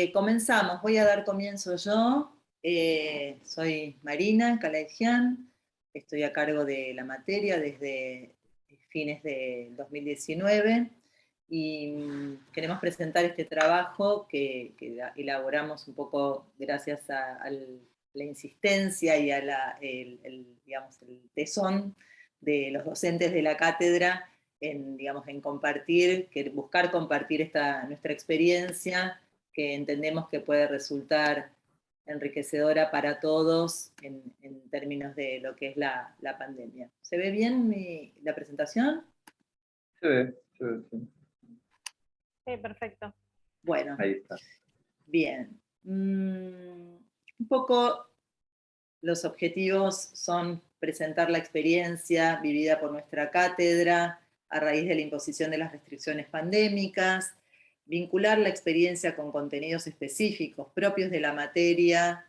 Comenzamos, voy a dar comienzo yo. Soy Marina Calagian, estoy a cargo de la materia desde fines de 2019 y queremos presentar este trabajo que elaboramos un poco gracias a la insistencia y a digamos, el tesón de los docentes de la cátedra en, digamos, en compartir, buscar compartir nuestra experiencia que entendemos que puede resultar enriquecedora para todos en términos de lo que es la pandemia. ¿Se ve bien la presentación? Se ve, sí. Sí, perfecto. Bueno, Ahí está. bien. Un poco los objetivos son presentar la experiencia vivida por nuestra cátedra a raíz de la imposición de las restricciones pandémicas, vincular la experiencia con contenidos específicos propios de la materia,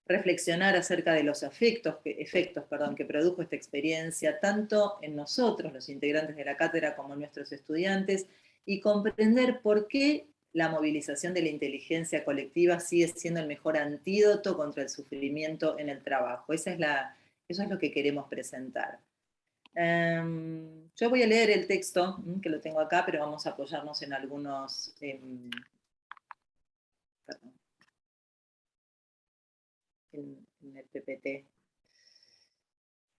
reflexionar acerca de los efectos que produjo esta experiencia, tanto en nosotros, los integrantes de la cátedra, como en nuestros estudiantes, y comprender por qué la movilización de la inteligencia colectiva sigue siendo el mejor antídoto contra el sufrimiento en el trabajo. Eso es lo que queremos presentar. Yo voy a leer el texto, que lo tengo acá, pero vamos a apoyarnos en algunos... en el PPT.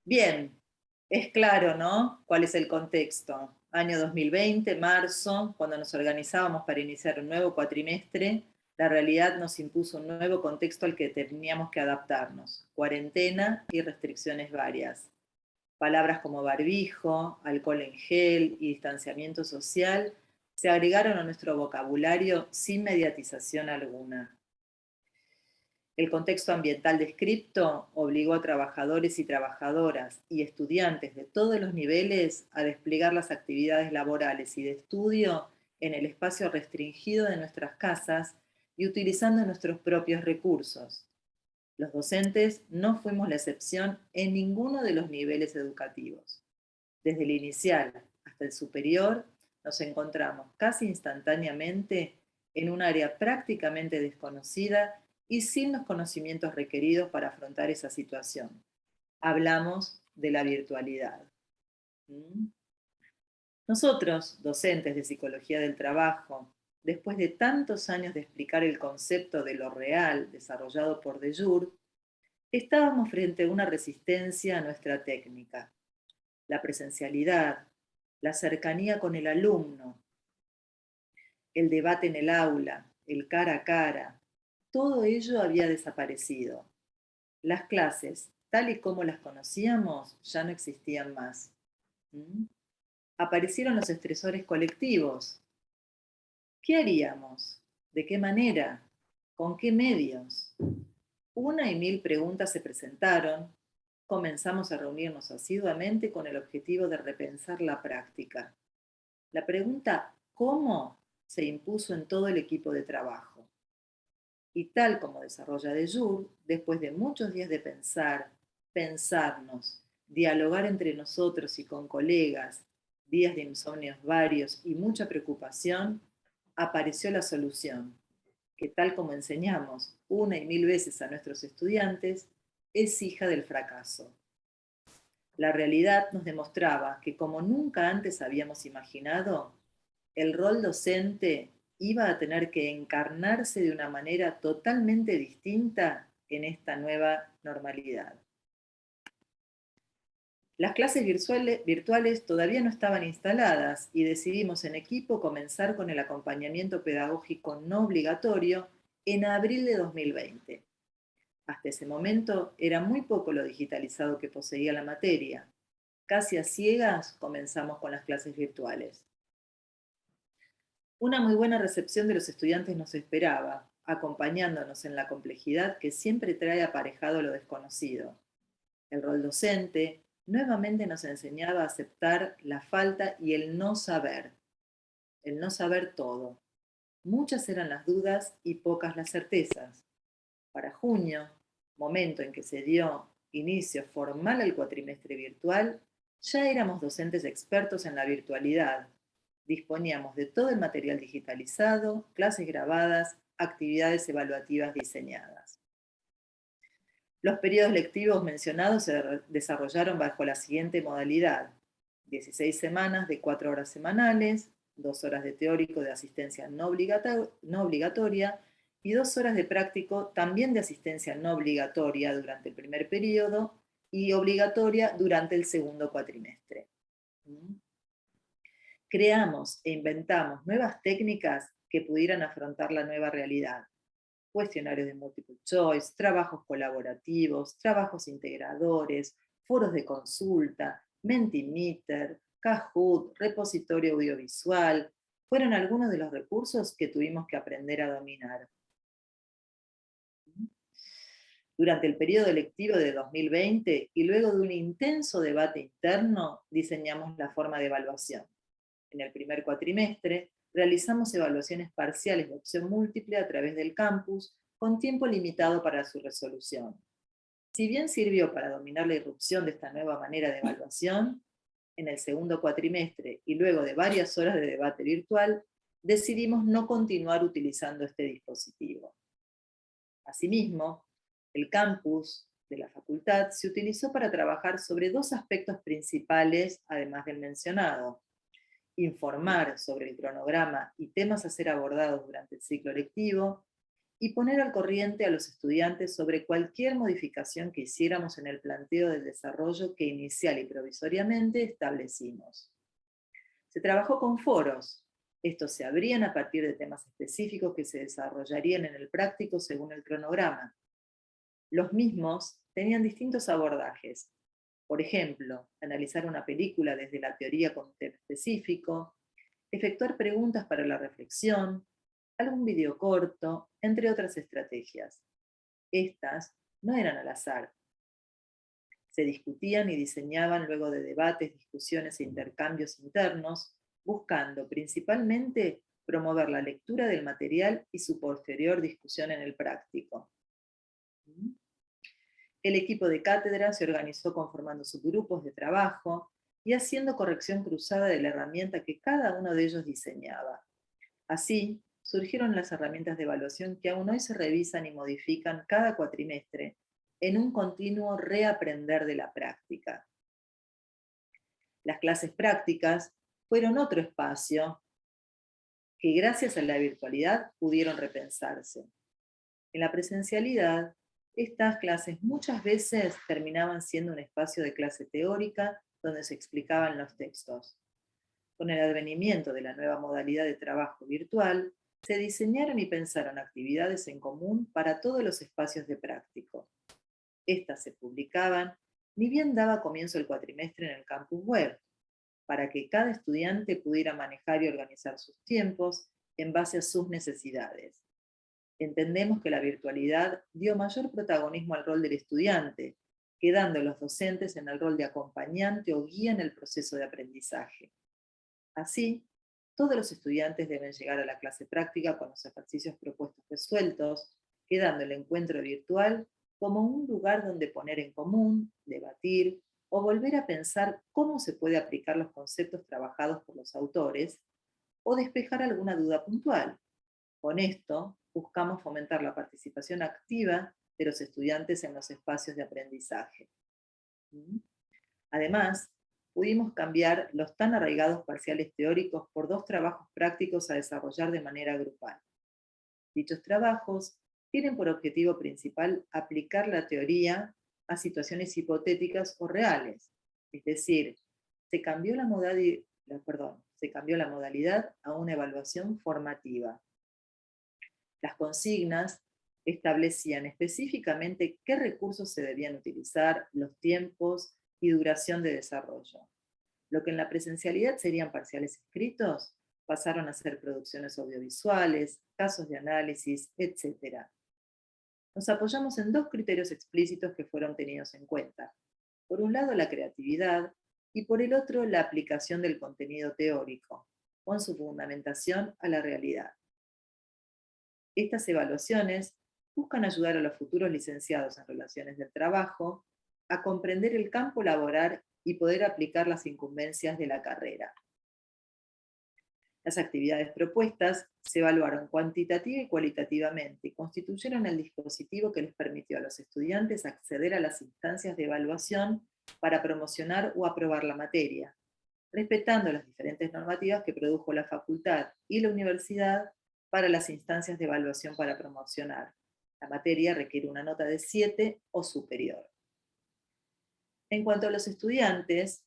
Bien, es claro, ¿no? ¿Cuál es el contexto? Año 2020, marzo, cuando nos organizábamos para iniciar un nuevo cuatrimestre, la realidad nos impuso un nuevo contexto al que teníamos que adaptarnos. Cuarentena y restricciones varias. Palabras como barbijo, alcohol en gel y distanciamiento social se agregaron a nuestro vocabulario sin mediatización alguna. El contexto ambiental descripto obligó a trabajadores y trabajadoras y estudiantes de todos los niveles a desplegar las actividades laborales y de estudio en el espacio restringido de nuestras casas y utilizando nuestros propios recursos. Los docentes no fuimos la excepción en ninguno de los niveles educativos. Desde el inicial hasta el superior, nos encontramos casi instantáneamente en un área prácticamente desconocida y sin los conocimientos requeridos para afrontar esa situación. Hablamos de la virtualidad. Nosotros, docentes de Psicología del Trabajo, después de tantos años de explicar el concepto de lo real desarrollado por de Jure, estábamos frente a una resistencia a nuestra técnica. La presencialidad, la cercanía con el alumno, el debate en el aula, el cara a cara, todo ello había desaparecido. Las clases, tal y como las conocíamos, ya no existían más. Aparecieron los estresores colectivos. ¿Qué haríamos? ¿De qué manera? ¿Con qué medios? Una y mil preguntas se presentaron. Comenzamos a reunirnos asiduamente con el objetivo de repensar la práctica. La pregunta ¿cómo? Se impuso en todo el equipo de trabajo. Y tal como desarrolla de Jure, después de muchos días de pensarnos, dialogar entre nosotros y con colegas, días de insomnios varios y mucha preocupación, apareció la solución, que tal como enseñamos una y mil veces a nuestros estudiantes, es hija del fracaso. La realidad nos demostraba que, como nunca antes habíamos imaginado, el rol docente iba a tener que encarnarse de una manera totalmente distinta en esta nueva normalidad. Las clases virtuales todavía no estaban instaladas y decidimos en equipo comenzar con el acompañamiento pedagógico no obligatorio en abril de 2020. Hasta ese momento era muy poco lo digitalizado que poseía la materia. Casi a ciegas comenzamos con las clases virtuales. Una muy buena recepción de los estudiantes nos esperaba, acompañándonos en la complejidad que siempre trae aparejado lo desconocido. El rol docente nuevamente nos enseñaba a aceptar la falta y el no saber todo. Muchas eran las dudas y pocas las certezas. Para junio, momento en que se dio inicio formal al cuatrimestre virtual, ya éramos docentes expertos en la virtualidad, disponíamos de todo el material digitalizado, clases grabadas, actividades evaluativas diseñadas. Los periodos lectivos mencionados se desarrollaron bajo la siguiente modalidad: 16 semanas de 4 horas semanales, 2 horas de teórico de asistencia no obligatoria y 2 horas de práctico también de asistencia no obligatoria durante el primer periodo y obligatoria durante el segundo cuatrimestre. Creamos e inventamos nuevas técnicas que pudieran afrontar la nueva realidad: cuestionarios de multiple choice, trabajos colaborativos, trabajos integradores, foros de consulta, Mentimeter, Kahoot, repositorio audiovisual. Fueron algunos de los recursos que tuvimos que aprender a dominar. Durante el periodo lectivo de 2020 y luego de un intenso debate interno, diseñamos la forma de evaluación. En el primer cuatrimestre, realizamos evaluaciones parciales de opción múltiple a través del campus, con tiempo limitado para su resolución. Si bien sirvió para dominar la irrupción de esta nueva manera de evaluación, en el segundo cuatrimestre y luego de varias horas de debate virtual, decidimos no continuar utilizando este dispositivo. Asimismo, el campus de la facultad se utilizó para trabajar sobre 2 aspectos principales, además del mencionado: informar sobre el cronograma y temas a ser abordados durante el ciclo lectivo, y poner al corriente a los estudiantes sobre cualquier modificación que hiciéramos en el planteo del desarrollo que inicial y provisoriamente establecimos. Se trabajó con foros. Estos se abrían a partir de temas específicos que se desarrollarían en el práctico según el cronograma. Los mismos tenían distintos abordajes. Por ejemplo, analizar una película desde la teoría con un tema específico, efectuar preguntas para la reflexión, algún video corto, entre otras estrategias. Estas no eran al azar. Se discutían y diseñaban luego de debates, discusiones e intercambios internos, buscando principalmente promover la lectura del material y su posterior discusión en el práctico. El equipo de cátedra se organizó conformando subgrupos de trabajo y haciendo corrección cruzada de la herramienta que cada uno de ellos diseñaba. Así, surgieron las herramientas de evaluación que aún hoy se revisan y modifican cada cuatrimestre en un continuo reaprender de la práctica. Las clases prácticas fueron otro espacio que gracias a la virtualidad pudieron repensarse. En la presencialidad, estas clases muchas veces terminaban siendo un espacio de clase teórica donde se explicaban los textos. Con el advenimiento de la nueva modalidad de trabajo virtual, se diseñaron y pensaron actividades en común para todos los espacios de práctico. Estas se publicaban, ni bien daba comienzo el cuatrimestre en el campus web, para que cada estudiante pudiera manejar y organizar sus tiempos en base a sus necesidades. Entendemos que la virtualidad dio mayor protagonismo al rol del estudiante, quedando los docentes en el rol de acompañante o guía en el proceso de aprendizaje. Así, todos los estudiantes deben llegar a la clase práctica con los ejercicios propuestos resueltos, quedando el encuentro virtual como un lugar donde poner en común, debatir o volver a pensar cómo se puede aplicar los conceptos trabajados por los autores o despejar alguna duda puntual. Con esto, buscamos fomentar la participación activa de los estudiantes en los espacios de aprendizaje. Además, pudimos cambiar los tan arraigados parciales teóricos por 2 trabajos prácticos a desarrollar de manera grupal. Dichos trabajos tienen por objetivo principal aplicar la teoría a situaciones hipotéticas o reales, es decir, se cambió la modalidad a una evaluación formativa. Las consignas establecían específicamente qué recursos se debían utilizar, los tiempos y duración de desarrollo. Lo que en la presencialidad serían parciales escritos, pasaron a ser producciones audiovisuales, casos de análisis, etc. Nos apoyamos en 2 criterios explícitos que fueron tenidos en cuenta. Por un lado, la creatividad, y por el otro, la aplicación del contenido teórico, con su fundamentación a la realidad. Estas evaluaciones buscan ayudar a los futuros licenciados en relaciones del trabajo a comprender el campo laboral y poder aplicar las incumbencias de la carrera. Las actividades propuestas se evaluaron cuantitativa y cualitativamente y constituyeron el dispositivo que les permitió a los estudiantes acceder a las instancias de evaluación para promocionar o aprobar la materia, respetando las diferentes normativas que produjo la facultad y la universidad para las instancias de evaluación para promocionar. La materia requiere una nota de 7 o superior. En cuanto a los estudiantes,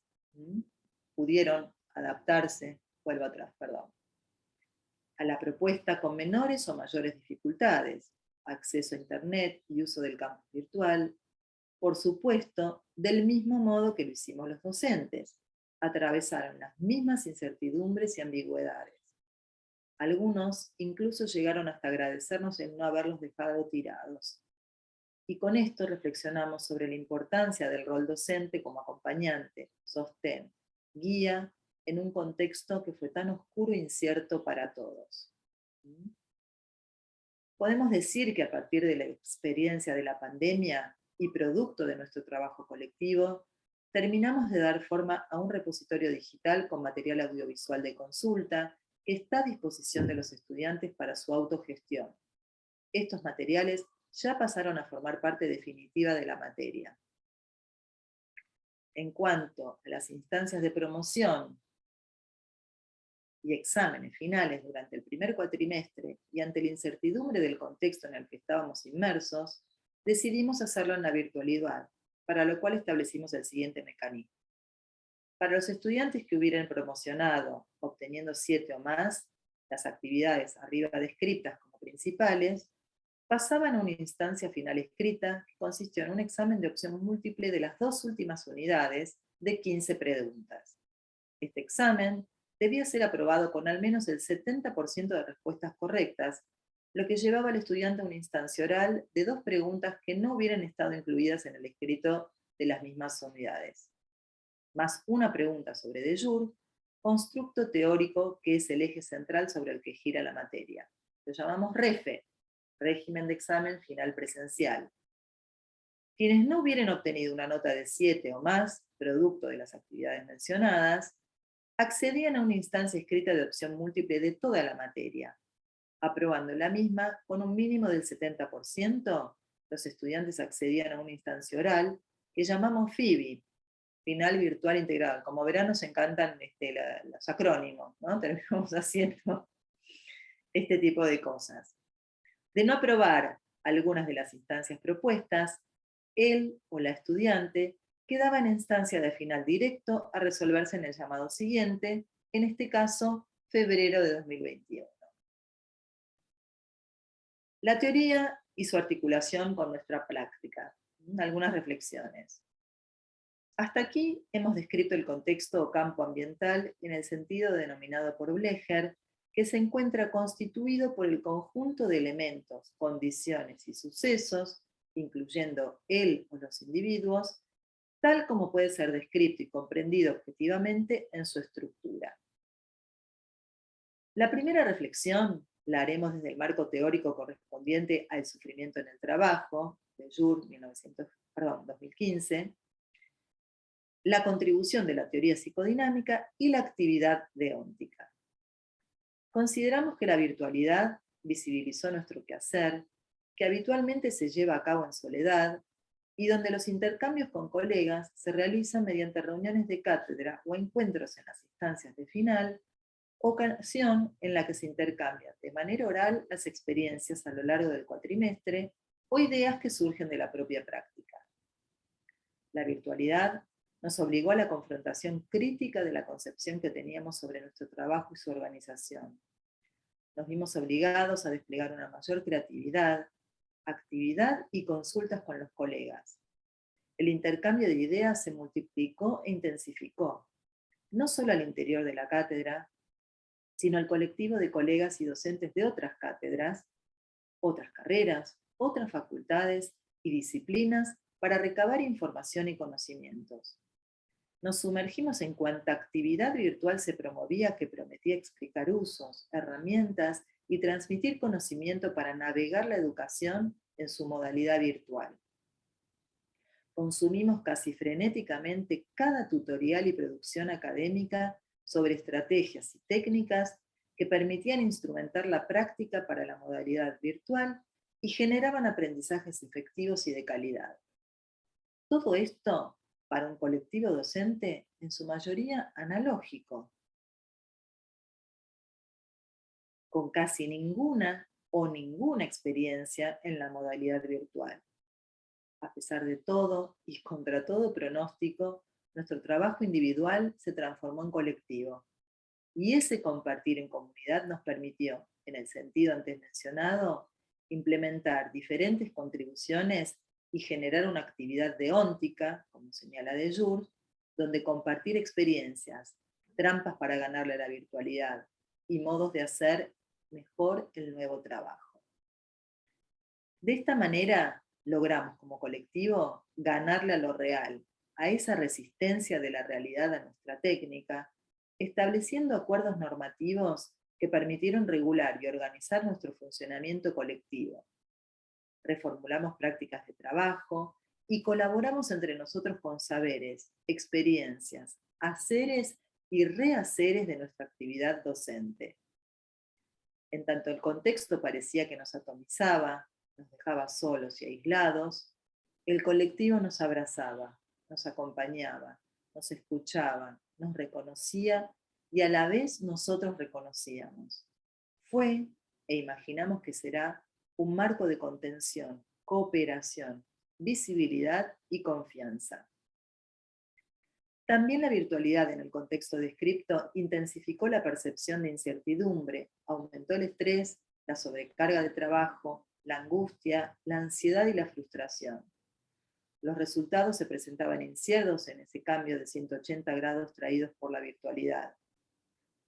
pudieron adaptarse, vuelvo atrás, perdón, a la propuesta con menores o mayores dificultades, acceso a Internet y uso del campus virtual, por supuesto, del mismo modo que lo hicimos los docentes, atravesaron las mismas incertidumbres y ambigüedades. Algunos incluso llegaron hasta agradecernos el no haberlos dejado tirados. Y con esto reflexionamos sobre la importancia del rol docente como acompañante, sostén, guía, en un contexto que fue tan oscuro e incierto para todos. Podemos decir que a partir de la experiencia de la pandemia y producto de nuestro trabajo colectivo, terminamos de dar forma a un repositorio digital con material audiovisual de consulta que está a disposición de los estudiantes para su autogestión. Estos materiales ya pasaron a formar parte definitiva de la materia. En cuanto a las instancias de promoción y exámenes finales durante el primer cuatrimestre y ante la incertidumbre del contexto en el que estábamos inmersos, decidimos hacerlo en la virtualidad, para lo cual establecimos el siguiente mecanismo. Para los estudiantes que hubieran promocionado, obteniendo 7 o más, las actividades arriba descritas como principales, pasaban a una instancia final escrita que consistió en un examen de opción múltiple de las 2 últimas unidades de 15 preguntas. Este examen debía ser aprobado con al menos el 70% de respuestas correctas, lo que llevaba al estudiante a una instancia oral de 2 preguntas que no hubieran estado incluidas en el escrito de las mismas unidades, más una pregunta sobre de jure, constructo teórico que es el eje central sobre el que gira la materia. Lo llamamos REFE, régimen de examen final presencial. Quienes no hubieran obtenido una nota de 7 o más, producto de las actividades mencionadas, accedían a una instancia escrita de opción múltiple de toda la materia. Aprobando la misma con un mínimo del 70%, los estudiantes accedían a una instancia oral que llamamos FIBI, Final Virtual Integral. Como verán, nos encantan los acrónimos, ¿no? Terminamos haciendo este tipo de cosas. De no aprobar algunas de las instancias propuestas, él o la estudiante quedaba en instancia de final directo a resolverse en el llamado siguiente, en este caso, febrero de 2021. La teoría y su articulación con nuestra práctica. Algunas reflexiones. Hasta aquí hemos descrito el contexto o campo ambiental en el sentido denominado por Blecher, que se encuentra constituido por el conjunto de elementos, condiciones y sucesos, incluyendo él o los individuos, tal como puede ser descrito y comprendido objetivamente en su estructura. La primera reflexión la haremos desde el marco teórico correspondiente al sufrimiento en el trabajo, de Jure 2015, la contribución de la teoría psicodinámica y la actividad deóntica. Consideramos que la virtualidad visibilizó nuestro quehacer, que habitualmente se lleva a cabo en soledad, y donde los intercambios con colegas se realizan mediante reuniones de cátedra o encuentros en las instancias de final, ocasión en la que se intercambian de manera oral las experiencias a lo largo del cuatrimestre o ideas que surgen de la propia práctica. La virtualidad nos obligó a la confrontación crítica de la concepción que teníamos sobre nuestro trabajo y su organización. Nos vimos obligados a desplegar una mayor creatividad, actividad y consultas con los colegas. El intercambio de ideas se multiplicó e intensificó, no solo al interior de la cátedra, sino al colectivo de colegas y docentes de otras cátedras, otras carreras, otras facultades y disciplinas para recabar información y conocimientos. Nos sumergimos en cuanta actividad virtual se promovía que prometía explicar usos, herramientas y transmitir conocimiento para navegar la educación en su modalidad virtual. Consumimos casi frenéticamente cada tutorial y producción académica sobre estrategias y técnicas que permitían instrumentar la práctica para la modalidad virtual y generaban aprendizajes efectivos y de calidad. Todo esto para un colectivo docente en su mayoría analógico, con casi ninguna o ninguna experiencia en la modalidad virtual. A pesar de todo y contra todo pronóstico, nuestro trabajo individual se transformó en colectivo. Y ese compartir en comunidad nos permitió, en el sentido antes mencionado, implementar diferentes contribuciones y generar una actividad deóntica, como señala de Jure, donde compartir experiencias, trampas para ganarle a la virtualidad y modos de hacer mejor el nuevo trabajo. De esta manera logramos como colectivo ganarle a lo real, a esa resistencia de la realidad a nuestra técnica, estableciendo acuerdos normativos que permitieron regular y organizar nuestro funcionamiento colectivo. Reformulamos prácticas de trabajo y colaboramos entre nosotros con saberes, experiencias, haceres y rehaceres de nuestra actividad docente. En tanto el contexto parecía que nos atomizaba, nos dejaba solos y aislados, el colectivo nos abrazaba, nos acompañaba, nos escuchaba, nos reconocía y a la vez nosotros reconocíamos. Fue, e imaginamos que será, un marco de contención, cooperación, visibilidad y confianza. También la virtualidad en el contexto descripto intensificó la percepción de incertidumbre, aumentó el estrés, la sobrecarga de trabajo, la angustia, la ansiedad y la frustración. Los resultados se presentaban inciertos en ese cambio de 180 grados traídos por la virtualidad.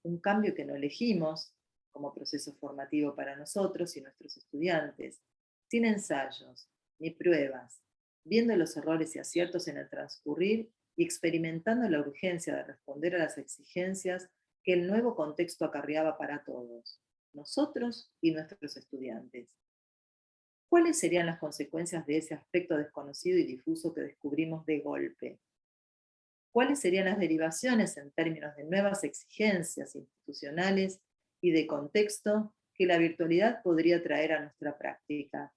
Un cambio que no elegimos como proceso formativo para nosotros y nuestros estudiantes, sin ensayos ni pruebas, viendo los errores y aciertos en el transcurrir y experimentando la urgencia de responder a las exigencias que el nuevo contexto acarreaba para todos, nosotros y nuestros estudiantes. ¿Cuáles serían las consecuencias de ese aspecto desconocido y difuso que descubrimos de golpe? ¿Cuáles serían las derivaciones en términos de nuevas exigencias institucionales y de contexto que la virtualidad podría traer a nuestra práctica?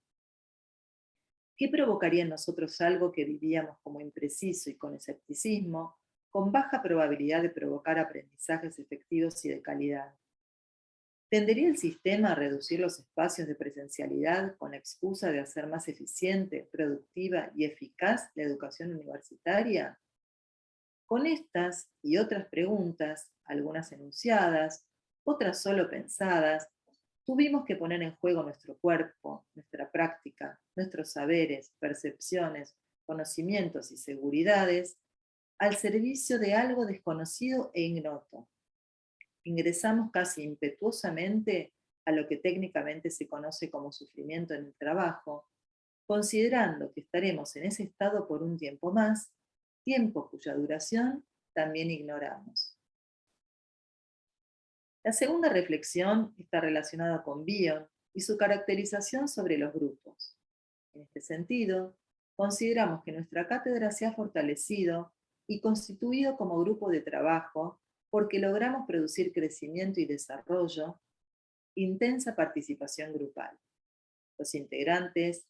¿Qué provocaría en nosotros algo que vivíamos como impreciso y con escepticismo, con baja probabilidad de provocar aprendizajes efectivos y de calidad? ¿Tendería el sistema a reducir los espacios de presencialidad con la excusa de hacer más eficiente, productiva y eficaz la educación universitaria? Con estas y otras preguntas, algunas enunciadas, otras solo pensadas, tuvimos que poner en juego nuestro cuerpo, nuestra práctica, nuestros saberes, percepciones, conocimientos y seguridades al servicio de algo desconocido e ignoto. Ingresamos casi impetuosamente a lo que técnicamente se conoce como sufrimiento en el trabajo, considerando que estaremos en ese estado por un tiempo más, tiempo cuya duración también ignoramos. La segunda reflexión está relacionada con Bion y su caracterización sobre los grupos. En este sentido, consideramos que nuestra cátedra se ha fortalecido y constituido como grupo de trabajo porque logramos producir crecimiento y desarrollo, intensa participación grupal. Los integrantes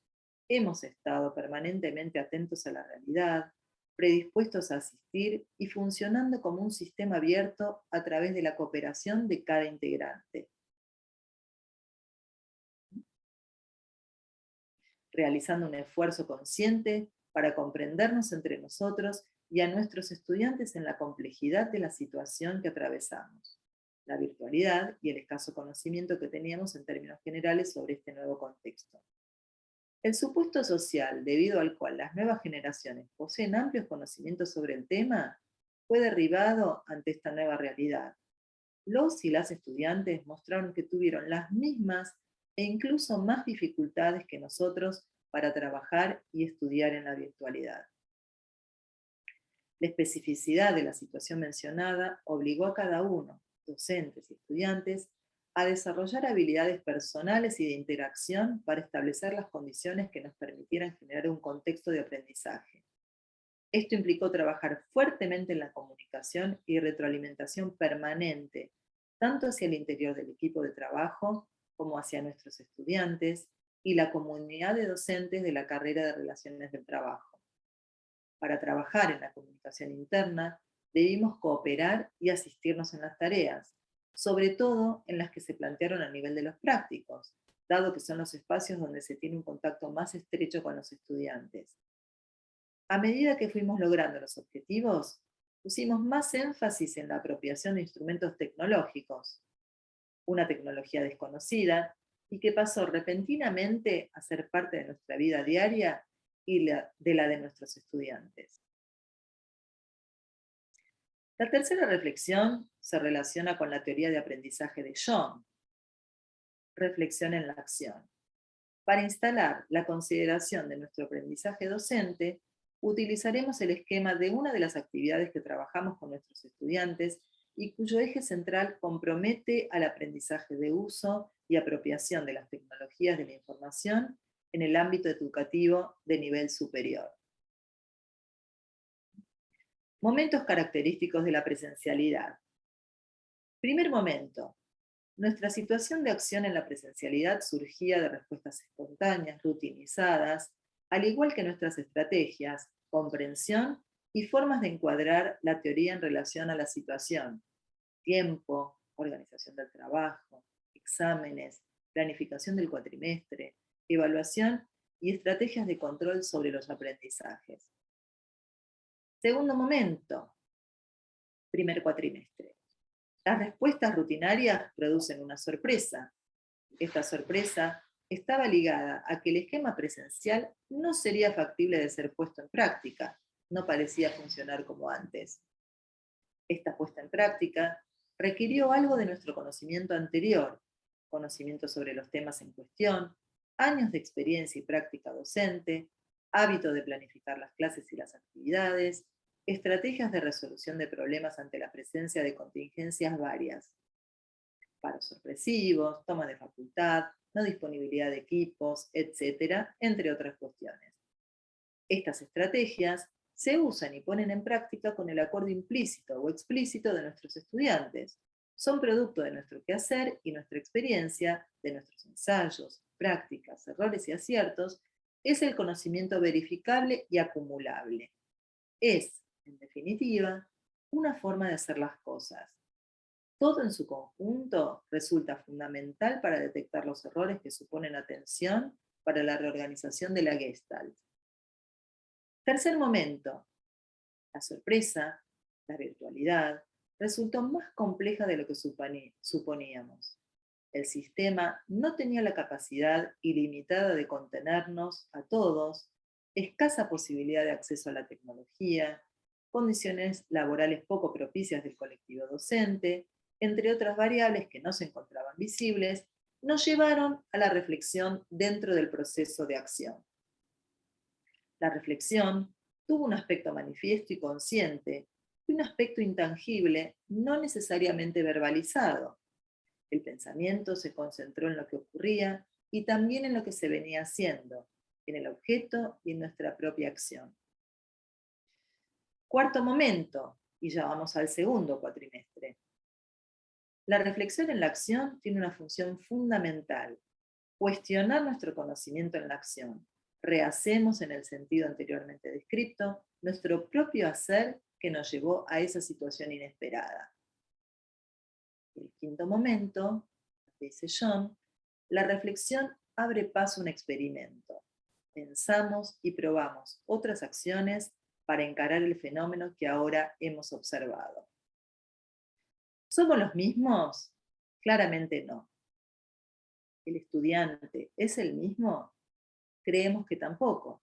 hemos estado permanentemente atentos a la realidad, predispuestos a asistir y funcionando como un sistema abierto a través de la cooperación de cada integrante. Realizando un esfuerzo consciente para comprendernos entre nosotros y a nuestros estudiantes en la complejidad de la situación que atravesamos, la virtualidad y el escaso conocimiento que teníamos en términos generales sobre este nuevo contexto. El supuesto social, debido al cual las nuevas generaciones poseen amplios conocimientos sobre el tema, fue derribado ante esta nueva realidad. Los y las estudiantes mostraron que tuvieron las mismas e incluso más dificultades que nosotros para trabajar y estudiar en la virtualidad. La especificidad de la situación mencionada obligó a cada uno, docentes y estudiantes, a desarrollar habilidades personales y de interacción para establecer las condiciones que nos permitieran generar un contexto de aprendizaje. Esto implicó trabajar fuertemente en la comunicación y retroalimentación permanente, tanto hacia el interior del equipo de trabajo como hacia nuestros estudiantes y la comunidad de docentes de la carrera de Relaciones del Trabajo. Para trabajar en la comunicación interna, debimos cooperar y asistirnos en las tareas, sobre todo en las que se plantearon a nivel de los prácticos, dado que son los espacios donde se tiene un contacto más estrecho con los estudiantes. A medida que fuimos logrando los objetivos, pusimos más énfasis en la apropiación de instrumentos tecnológicos, una tecnología desconocida y que pasó repentinamente a ser parte de nuestra vida diaria y de la de nuestros estudiantes. La tercera reflexión se relaciona con la teoría de aprendizaje de Jung. Reflexión en la acción. Para instalar la consideración de nuestro aprendizaje docente, utilizaremos el esquema de una de las actividades que trabajamos con nuestros estudiantes y cuyo eje central compromete al aprendizaje de uso y apropiación de las tecnologías de la información en el ámbito educativo de nivel superior. Momentos característicos de la presencialidad. Primer momento. Nuestra situación de acción en la presencialidad surgía de respuestas espontáneas, rutinizadas, al igual que nuestras estrategias, comprensión y formas de encuadrar la teoría en relación a la situación. Tiempo, organización del trabajo, exámenes, planificación del cuatrimestre, evaluación y estrategias de control sobre los aprendizajes. Segundo momento, primer cuatrimestre. Las respuestas rutinarias producen una sorpresa. Esta sorpresa estaba ligada a que el esquema presencial no sería factible de ser puesto en práctica, no parecía funcionar como antes. Esta puesta en práctica requirió algo de nuestro conocimiento anterior, conocimiento sobre los temas en cuestión, años de experiencia y práctica docente, hábito de planificar las clases y las actividades, estrategias de resolución de problemas ante la presencia de contingencias varias, paros sorpresivos, toma de facultad, no disponibilidad de equipos, etc., entre otras cuestiones. Estas estrategias se usan y ponen en práctica con el acuerdo implícito o explícito de nuestros estudiantes. Son producto de nuestro quehacer y nuestra experiencia, de nuestros ensayos, prácticas, errores y aciertos, es el conocimiento verificable y acumulable. Es, en definitiva, una forma de hacer las cosas. Todo en su conjunto resulta fundamental para detectar los errores que suponen atención para la reorganización de la Gestalt. Tercer momento, la sorpresa, la virtualidad, resultó más compleja de lo que suponíamos. El sistema no tenía la capacidad ilimitada de contenernos a todos, escasa posibilidad de acceso a la tecnología, condiciones laborales poco propicias del colectivo docente, entre otras variables que no se encontraban visibles, nos llevaron a la reflexión dentro del proceso de acción. La reflexión tuvo un aspecto manifiesto y consciente, y un aspecto intangible, no necesariamente verbalizado. El pensamiento se concentró en lo que ocurría y también en lo que se venía haciendo, en el objeto y en nuestra propia acción. Cuarto momento, y ya vamos al segundo cuatrimestre. La reflexión en la acción tiene una función fundamental: cuestionar nuestro conocimiento en la acción. Rehacemos, en el sentido anteriormente descrito, nuestro propio hacer que nos llevó a esa situación inesperada. El quinto momento, dice Jung, la reflexión abre paso a un experimento. Pensamos y probamos otras acciones para encarar el fenómeno que ahora hemos observado. ¿Somos los mismos? Claramente no. ¿El estudiante es el mismo? Creemos que tampoco.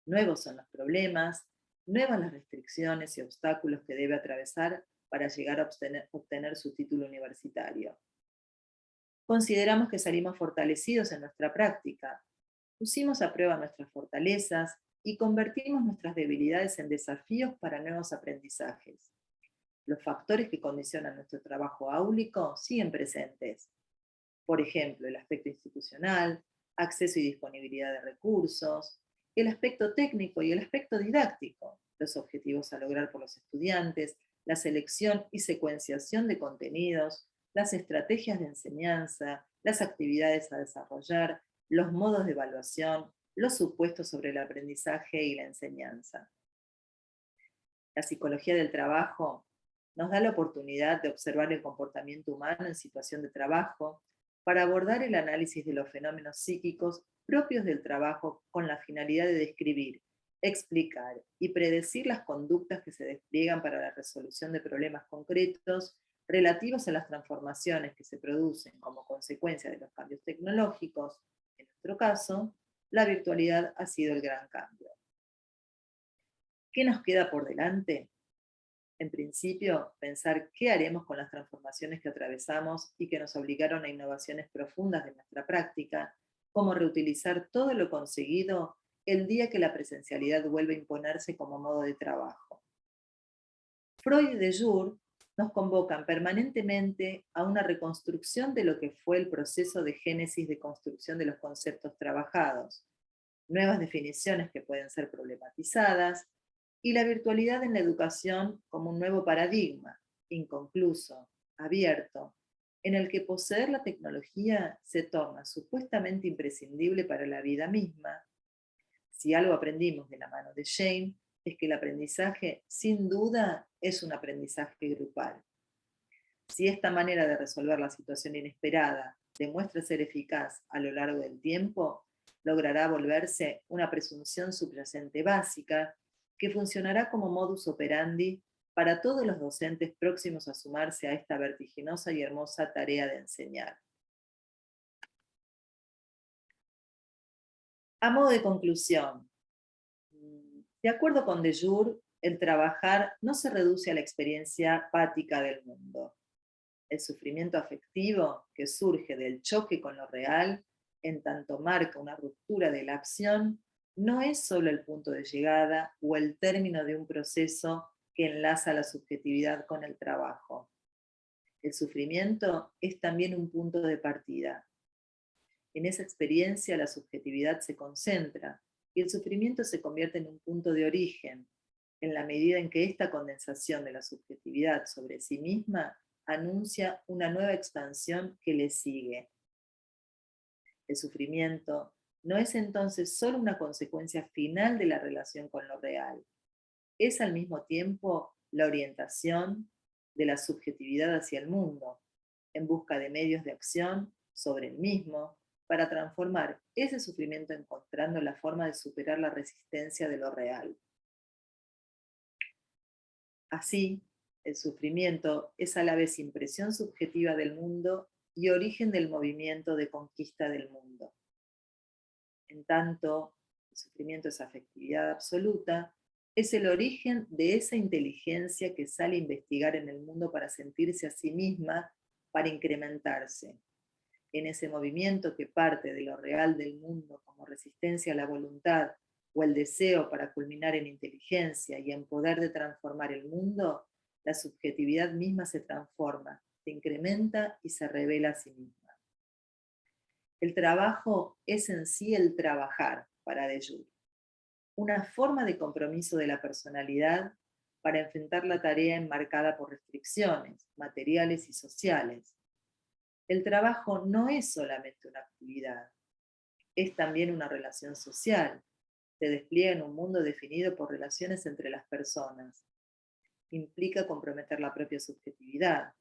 Nuevos son los problemas, nuevas las restricciones y obstáculos que debe atravesar para llegar a obtener su título universitario. Consideramos que salimos fortalecidos en nuestra práctica, pusimos a prueba nuestras fortalezas y convertimos nuestras debilidades en desafíos para nuevos aprendizajes. Los factores que condicionan nuestro trabajo áulico siguen presentes. Por ejemplo, el aspecto institucional, acceso y disponibilidad de recursos, el aspecto técnico y el aspecto didáctico, los objetivos a lograr por los estudiantes, la selección y secuenciación de contenidos, las estrategias de enseñanza, las actividades a desarrollar, los modos de evaluación, los supuestos sobre el aprendizaje y la enseñanza. La psicología del trabajo nos da la oportunidad de observar el comportamiento humano en situación de trabajo para abordar el análisis de los fenómenos psíquicos propios del trabajo con la finalidad de describir, explicar y predecir las conductas que se despliegan para la resolución de problemas concretos relativos a las transformaciones que se producen como consecuencia de los cambios tecnológicos. En nuestro caso, la virtualidad ha sido el gran cambio. ¿Qué nos queda por delante? En principio, pensar qué haremos con las transformaciones que atravesamos y que nos obligaron a innovaciones profundas de nuestra práctica, como reutilizar todo lo conseguido el día que la presencialidad vuelve a imponerse como modo de trabajo. Freud y de Jure nos convocan permanentemente a una reconstrucción de lo que fue el proceso de génesis de construcción de los conceptos trabajados, nuevas definiciones que pueden ser problematizadas, y la virtualidad en la educación como un nuevo paradigma, inconcluso, abierto, en el que poseer la tecnología se torna supuestamente imprescindible para la vida misma. Si algo aprendimos de la mano de Shane, es que el aprendizaje, sin duda, es un aprendizaje grupal. Si esta manera de resolver la situación inesperada demuestra ser eficaz a lo largo del tiempo, logrará volverse una presunción subyacente básica que funcionará como modus operandi para todos los docentes próximos a sumarse a esta vertiginosa y hermosa tarea de enseñar. A modo de conclusión, de acuerdo con de Jure, el trabajar no se reduce a la experiencia apática del mundo. El sufrimiento afectivo que surge del choque con lo real, en tanto marca una ruptura de la acción, no es solo el punto de llegada o el término de un proceso que enlaza la subjetividad con el trabajo. El sufrimiento es también un punto de partida. En esa experiencia la subjetividad se concentra y el sufrimiento se convierte en un punto de origen, en la medida en que esta condensación de la subjetividad sobre sí misma anuncia una nueva expansión que le sigue. El sufrimiento no es entonces solo una consecuencia final de la relación con lo real, es al mismo tiempo la orientación de la subjetividad hacia el mundo, en busca de medios de acción sobre el mismo, para transformar ese sufrimiento encontrando la forma de superar la resistencia de lo real. Así, el sufrimiento es a la vez impresión subjetiva del mundo y origen del movimiento de conquista del mundo. En tanto, el sufrimiento es afectividad absoluta, es el origen de esa inteligencia que sale a investigar en el mundo para sentirse a sí misma, para incrementarse. En ese movimiento que parte de lo real del mundo como resistencia a la voluntad o el deseo para culminar en inteligencia y en poder de transformar el mundo, la subjetividad misma se transforma, se incrementa y se revela a sí misma. El trabajo es en sí el trabajar, para de Jure, una forma de compromiso de la personalidad para enfrentar la tarea enmarcada por restricciones materiales y sociales. El trabajo no es solamente una actividad, es también una relación social. Se despliega en un mundo definido por relaciones entre las personas. Implica comprometer la propia subjetividad.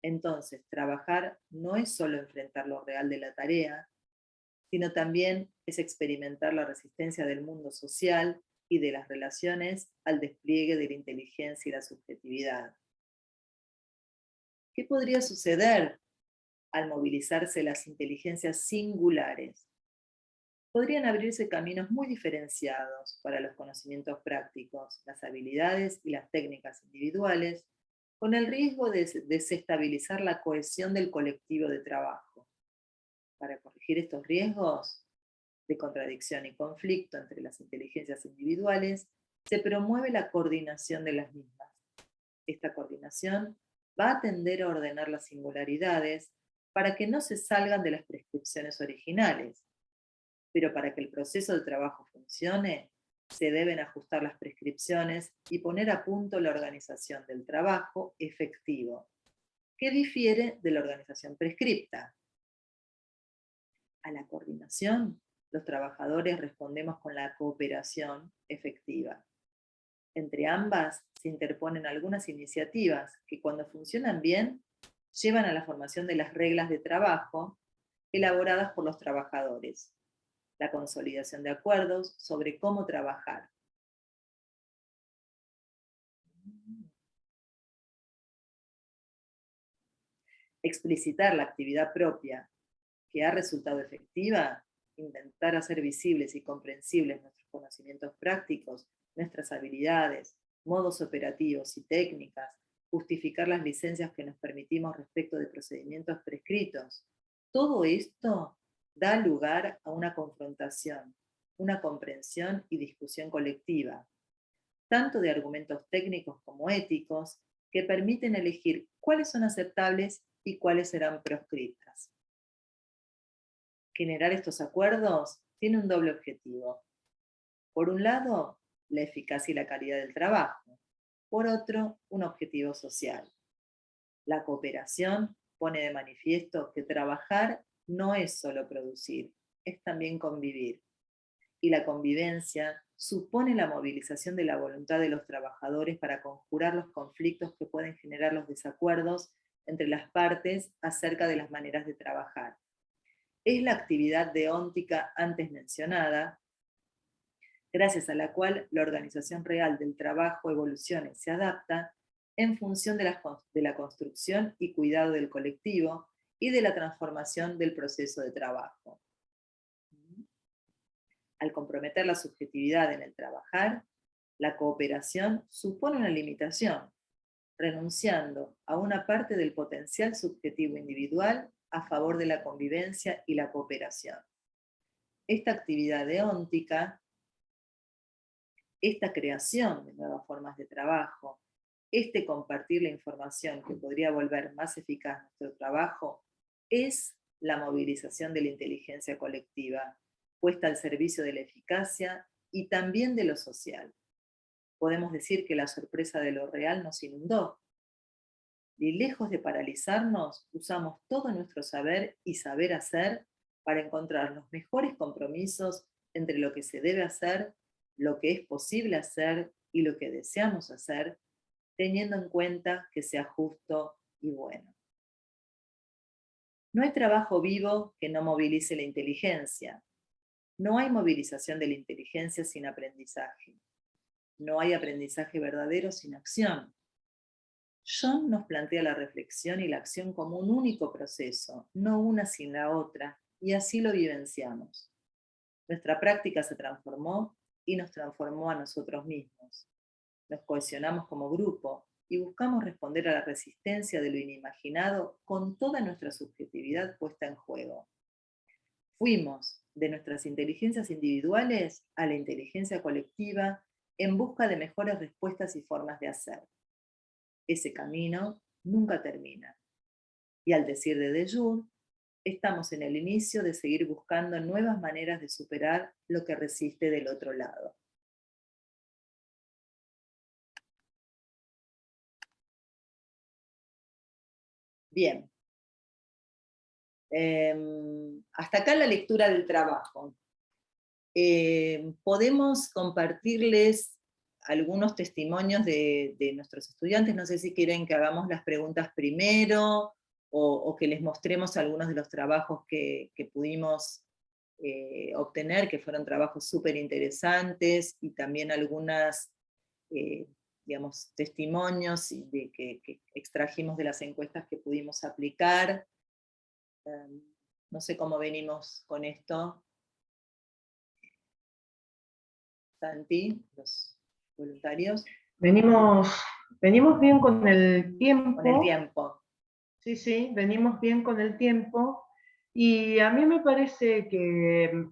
Entonces, trabajar no es solo enfrentar lo real de la tarea, sino también es experimentar la resistencia del mundo social y de las relaciones al despliegue de la inteligencia y la subjetividad. ¿Qué podría suceder al movilizarse las inteligencias singulares? Podrían abrirse caminos muy diferenciados para los conocimientos prácticos, las habilidades y las técnicas individuales, con el riesgo de desestabilizar la cohesión del colectivo de trabajo. Para corregir estos riesgos de contradicción y conflicto entre las inteligencias individuales, se promueve la coordinación de las mismas. Esta coordinación va a tender a ordenar las singularidades para que no se salgan de las prescripciones originales, pero para que el proceso de trabajo funcione, se deben ajustar las prescripciones y poner a punto la organización del trabajo efectivo, que difiere de la organización prescripta. A la coordinación, los trabajadores respondemos con la cooperación efectiva. Entre ambas se interponen algunas iniciativas que, cuando funcionan bien, llevan a la formación de las reglas de trabajo elaboradas por los trabajadores, la consolidación de acuerdos sobre cómo trabajar. Explicitar la actividad propia que ha resultado efectiva, intentar hacer visibles y comprensibles nuestros conocimientos prácticos, nuestras habilidades, modos operativos y técnicas, justificar las licencias que nos permitimos respecto de procedimientos prescritos. Todo esto da lugar a una confrontación, una comprensión y discusión colectiva, tanto de argumentos técnicos como éticos, que permiten elegir cuáles son aceptables y cuáles serán proscritas. Generar estos acuerdos tiene un doble objetivo. Por un lado, la eficacia y la calidad del trabajo. Por otro, un objetivo social. La cooperación pone de manifiesto que trabajar no es solo producir, es también convivir. Y la convivencia supone la movilización de la voluntad de los trabajadores para conjurar los conflictos que pueden generar los desacuerdos entre las partes acerca de las maneras de trabajar. Es la actividad deóntica antes mencionada, gracias a la cual la organización real del trabajo evoluciona y se adapta en función de la construcción y cuidado del colectivo y de la transformación del proceso de trabajo. Al comprometer la subjetividad en el trabajar, la cooperación supone una limitación, renunciando a una parte del potencial subjetivo individual a favor de la convivencia y la cooperación. Esta actividad deóntica, esta creación de nuevas formas de trabajo, este compartir la información que podría volver más eficaz nuestro trabajo, es la movilización de la inteligencia colectiva, puesta al servicio de la eficacia y también de lo social. Podemos decir que la sorpresa de lo real nos inundó. Y lejos de paralizarnos, usamos todo nuestro saber y saber hacer para encontrar los mejores compromisos entre lo que se debe hacer, lo que es posible hacer y lo que deseamos hacer, teniendo en cuenta que sea justo y bueno. No hay trabajo vivo que no movilice la inteligencia. No hay movilización de la inteligencia sin aprendizaje. No hay aprendizaje verdadero sin acción. John nos plantea la reflexión y la acción como un único proceso, no una sin la otra, y así lo vivenciamos. Nuestra práctica se transformó y nos transformó a nosotros mismos. Nos cohesionamos como grupo y buscamos responder a la resistencia de lo inimaginado con toda nuestra subjetividad puesta en juego. Fuimos de nuestras inteligencias individuales a la inteligencia colectiva en busca de mejores respuestas y formas de hacer. Ese camino nunca termina. Y al decir de Deleuze, estamos en el inicio de seguir buscando nuevas maneras de superar lo que resiste del otro lado. Bien. Hasta acá la lectura del trabajo. Podemos compartirles algunos testimonios de nuestros estudiantes. No sé si quieren que hagamos las preguntas primero o que les mostremos algunos de los trabajos que pudimos obtener, que fueron trabajos súper interesantes, y también algunas, digamos, testimonios que extrajimos de las encuestas que pudimos aplicar. No sé cómo venimos con esto. Santi, los voluntarios. Venimos bien con el tiempo. Con el tiempo. Sí, venimos bien con el tiempo. Y a mí me parece que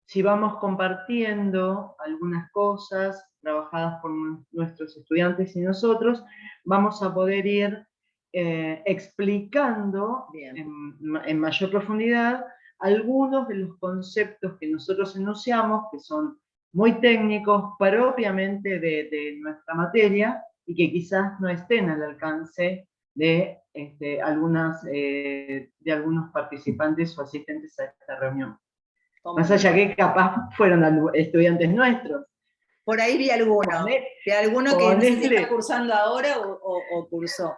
si vamos compartiendo algunas cosas trabajadas por nuestros estudiantes y nosotros, vamos a poder ir explicando en mayor profundidad algunos de los conceptos que nosotros enunciamos, que son muy técnicos propiamente de nuestra materia y que quizás no estén al alcance de, de algunos participantes o asistentes a esta reunión. ¿Cómo Más no? allá que capaz fueron estudiantes nuestros. Por ahí vi alguno. Vi alguno que no sé si está cursando ahora o cursó.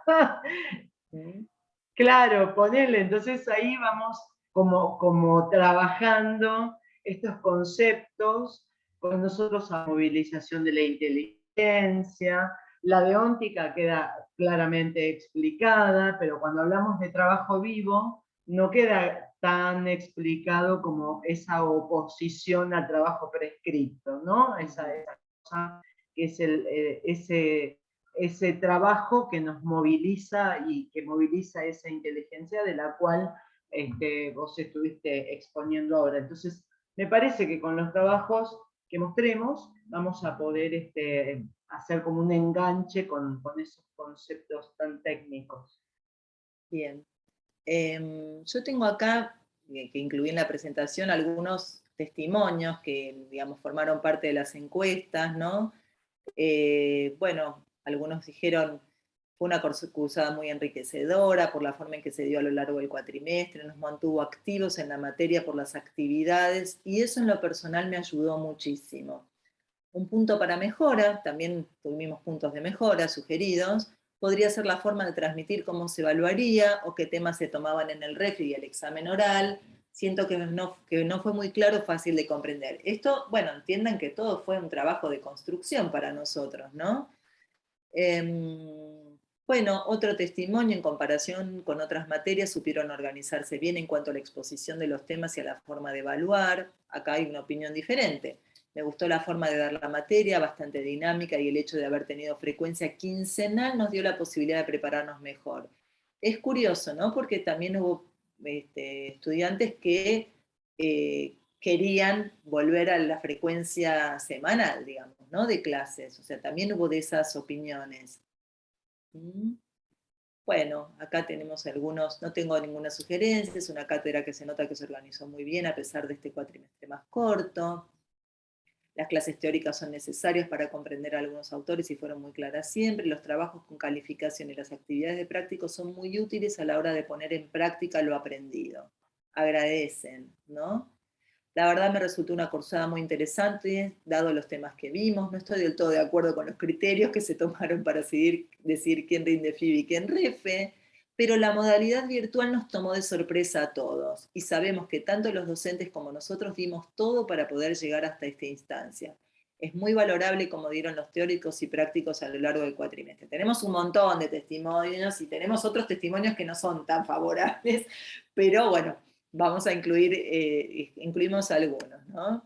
Claro, ponele, entonces ahí vamos como trabajando estos conceptos con nosotros a movilización de la inteligencia, la deóntica queda claramente explicada, pero cuando hablamos de trabajo vivo no queda tan explicado como esa oposición al trabajo prescripto, ¿no? Esa cosa que es ese trabajo que nos moviliza y que moviliza esa inteligencia de la cual vos estuviste exponiendo ahora. Entonces, me parece que con los trabajos que mostremos vamos a poder hacer como un enganche con esos conceptos tan técnicos. Bien. Yo tengo acá, que incluí en la presentación, algunos testimonios que, digamos, formaron parte de las encuestas, ¿no? Bueno, algunos dijeron, fue una cursada muy enriquecedora por la forma en que se dio a lo largo del cuatrimestre, nos mantuvo activos en la materia por las actividades, y eso en lo personal me ayudó muchísimo. Un punto para mejora, también tuvimos puntos de mejora sugeridos, podría ser la forma de transmitir cómo se evaluaría o qué temas se tomaban en el refri y el examen oral. Siento que no fue muy claro, fácil de comprender. Esto, bueno, entiendan que todo fue un trabajo de construcción para nosotros, ¿no? Bueno, otro testimonio: en comparación con otras materias supieron organizarse bien en cuanto a la exposición de los temas y a la forma de evaluar. Acá hay una opinión diferente. Me gustó la forma de dar la materia, bastante dinámica, y el hecho de haber tenido frecuencia quincenal nos dio la posibilidad de prepararnos mejor. Es curioso, ¿no? Porque también hubo estudiantes que querían volver a la frecuencia semanal, digamos, ¿no? De clases. O sea, también hubo de esas opiniones. Bueno, acá tenemos algunos, no tengo ninguna sugerencia, es una cátedra que se nota que se organizó muy bien a pesar de este cuatrimestre más corto. Las clases teóricas son necesarias para comprender a algunos autores y fueron muy claras siempre. Los trabajos con calificación y las actividades de práctico son muy útiles a la hora de poner en práctica lo aprendido. Agradecen, ¿no? La verdad me resultó una cursada muy interesante, dado los temas que vimos. No estoy del todo de acuerdo con los criterios que se tomaron para decir quién rinde FIB y quién REFE, pero la modalidad virtual nos tomó de sorpresa a todos, y sabemos que tanto los docentes como nosotros dimos todo para poder llegar hasta esta instancia. Es muy valorable como dieron los teóricos y prácticos a lo largo del cuatrimestre. Tenemos un montón de testimonios y tenemos otros testimonios que no son tan favorables, pero bueno, vamos a incluimos algunos, ¿no?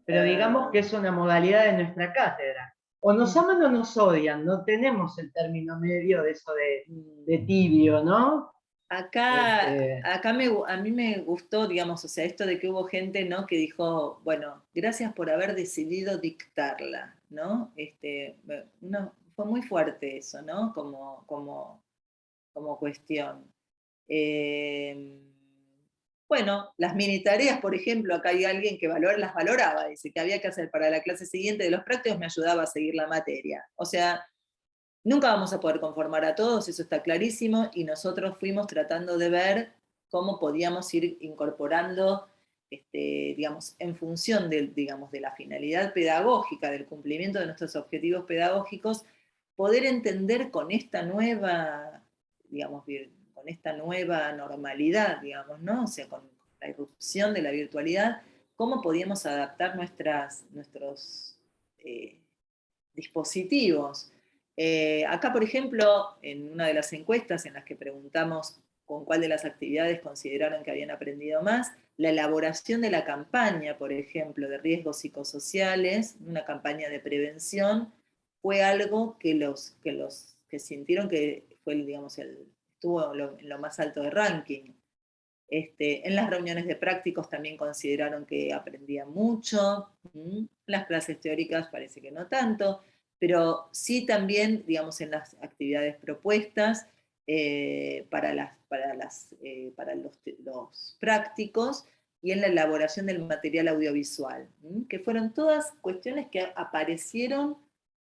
Pero digamos que es una modalidad de nuestra cátedra. O nos aman o nos odian, no tenemos el término medio de eso de tibio, ¿no? Acá a mí me gustó, digamos, o sea, esto de que hubo gente, ¿no?, que dijo, bueno, gracias por haber decidido dictarla, ¿no? Fue muy fuerte eso, ¿no? Como cuestión. Bueno, las mini tareas, por ejemplo, acá hay alguien que las valoraba, dice que había que hacer para la clase siguiente de los prácticos, me ayudaba a seguir la materia. O sea, nunca vamos a poder conformar a todos, eso está clarísimo, y nosotros fuimos tratando de ver cómo podíamos ir incorporando, digamos, en función digamos, de la finalidad pedagógica, del cumplimiento de nuestros objetivos pedagógicos, poder entender con esta nueva, digamos, con esta nueva normalidad, digamos, ¿no? O sea, con la irrupción de la virtualidad, cómo podíamos adaptar nuestros dispositivos. Acá, por ejemplo, en una de las encuestas en las que preguntamos con cuál de las actividades consideraron que habían aprendido más, la elaboración de la campaña, por ejemplo, de riesgos psicosociales, una campaña de prevención, fue algo que los que sintieron que fue, digamos, estuvo en lo más alto de ranking. En las reuniones de prácticos también consideraron que aprendían mucho. Las clases teóricas parece que no tanto, pero sí también, digamos, en las actividades propuestas para los prácticos, y en la elaboración del material audiovisual, que fueron todas cuestiones que aparecieron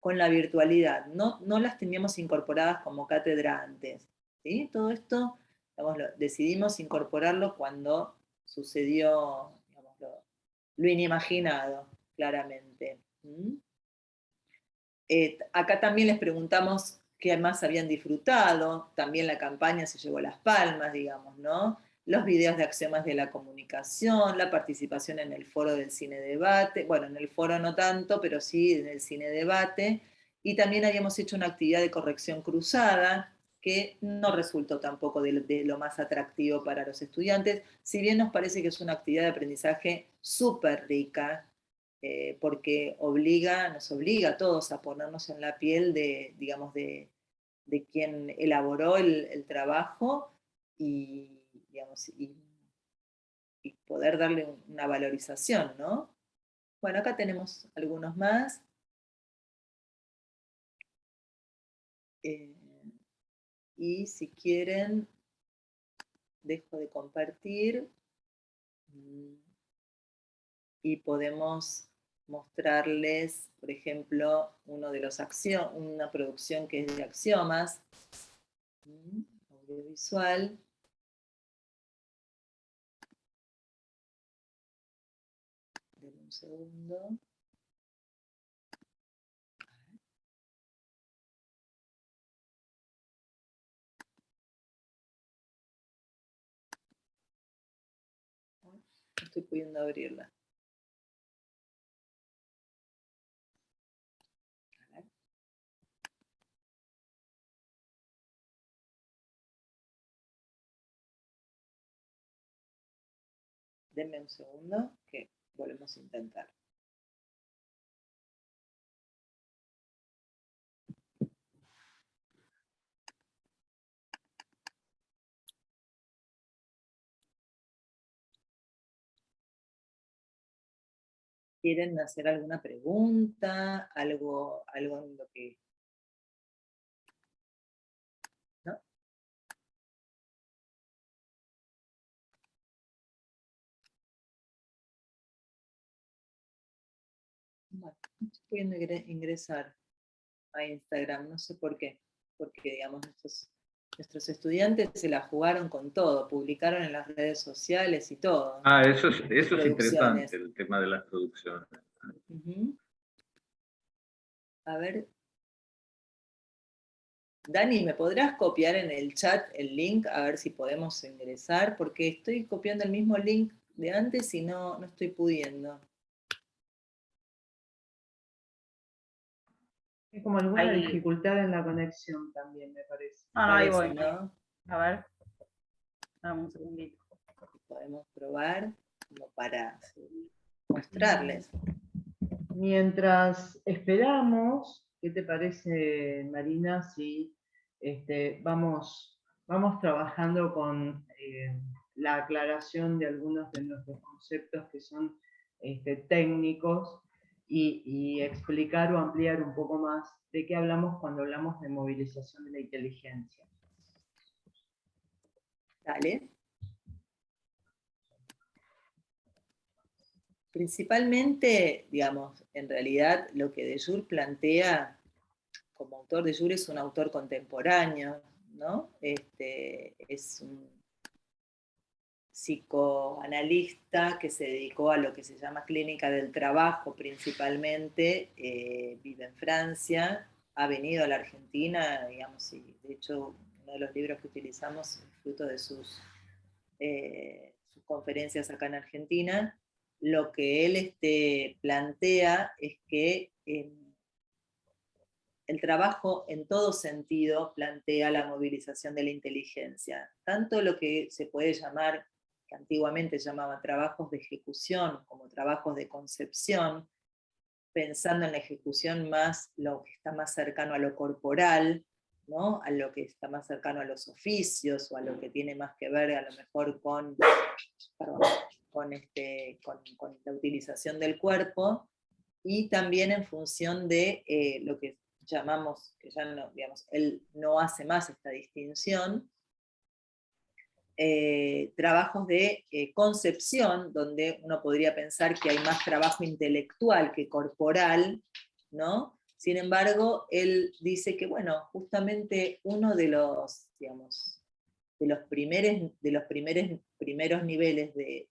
con la virtualidad, no las teníamos incorporadas como cátedra antes. ¿sí? Todo esto, digamos, decidimos incorporarlo cuando sucedió, digamos, lo inimaginado, claramente. Acá también les preguntamos qué más habían disfrutado, también la campaña se llevó las palmas, digamos, ¿no? Los videos de axiomas de la comunicación, la participación en el foro del cine debate, bueno, en el foro no tanto, pero sí en el cine debate, y también habíamos hecho una actividad de corrección cruzada, que no resultó tampoco de lo más atractivo para los estudiantes, si bien nos parece que es una actividad de aprendizaje súper rica, porque nos obliga a todos a ponernos en la piel de, digamos, de quien elaboró el trabajo y, digamos, y poder darle una valorización, ¿no? Bueno, acá tenemos algunos más. Y si quieren, dejo de compartir y podemos mostrarles, por ejemplo, una producción que es de axiomas, audiovisual. Denme un segundo. No estoy pudiendo abrirla. Denme un segundo que volvemos a intentar. ¿Quieren hacer alguna pregunta? Algo en lo que... ¿No? Bueno, no estoy pudiendo ingresar a Instagram, no sé por qué. Porque, digamos, nuestros estudiantes se la jugaron con todo, publicaron en las redes sociales y todo. Ah, eso es Producciones. interesante, el tema de las producciones. A ver. Dani, ¿me podrás copiar en el chat el link? A ver si podemos ingresar, porque estoy copiando el mismo link de antes y no estoy pudiendo. Hay como alguna Ahí. dificultad en la conexión también, me parece. No, ahí Parece, voy. ¿no? A ver. Dame un segundito. Podemos probar como para mostrarles. Mientras esperamos, ¿qué te parece, Marina, si vamos trabajando con la aclaración de algunos de nuestros conceptos que son técnicos y explicar o ampliar un poco más de qué hablamos cuando hablamos de movilización de la inteligencia? Dale. Principalmente, digamos, en realidad lo que Deleuze plantea como autor, Deleuze es un autor contemporáneo, ¿no? Es un psicoanalista que se dedicó a lo que se llama clínica del trabajo principalmente, vive en Francia, ha venido a la Argentina, digamos, y de hecho uno de los libros que utilizamos es fruto de sus conferencias acá en Argentina. Lo que él plantea es que el trabajo en todo sentido plantea la movilización de la inteligencia, tanto lo que se puede llamar, que antiguamente llamaban trabajos de ejecución, como trabajos de concepción, pensando en la ejecución más lo que está más cercano a lo corporal, ¿no? A lo que está más cercano a los oficios, o a lo que tiene más que ver a lo mejor con la utilización del cuerpo, y también en función de lo que llamamos, que ya no, digamos, él no hace más esta distinción, trabajos de concepción, donde uno podría pensar que hay más trabajo intelectual que corporal, ¿no? Sin embargo, él dice que, bueno, justamente uno de los, digamos, primeros niveles de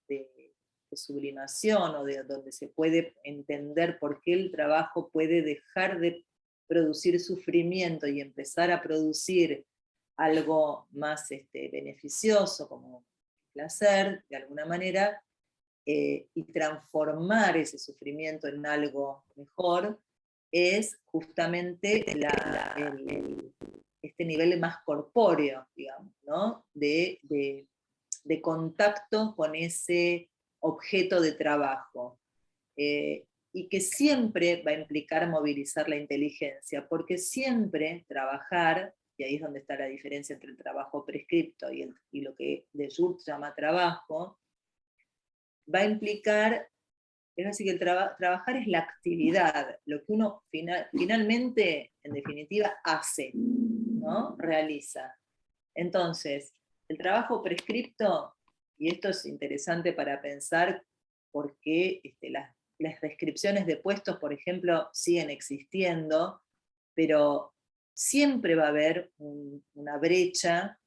sublimación, o de donde se puede entender por qué el trabajo puede dejar de producir sufrimiento y empezar a producir algo más beneficioso, como placer, de alguna manera, y transformar ese sufrimiento en algo mejor, es justamente este nivel más corpóreo, digamos, ¿no? de contacto con ese objeto de trabajo, y que siempre va a implicar movilizar la inteligencia, porque siempre trabajar, y ahí es donde está la diferencia entre el trabajo prescripto y lo que Dejurth llama trabajo, va a implicar, es decir, que el trabajar es la actividad, lo que uno finalmente, en definitiva, hace, ¿no? Realiza. Entonces, el trabajo prescripto, y esto es interesante para pensar por qué las descripciones de puestos, por ejemplo, siguen existiendo, pero siempre va a haber una brecha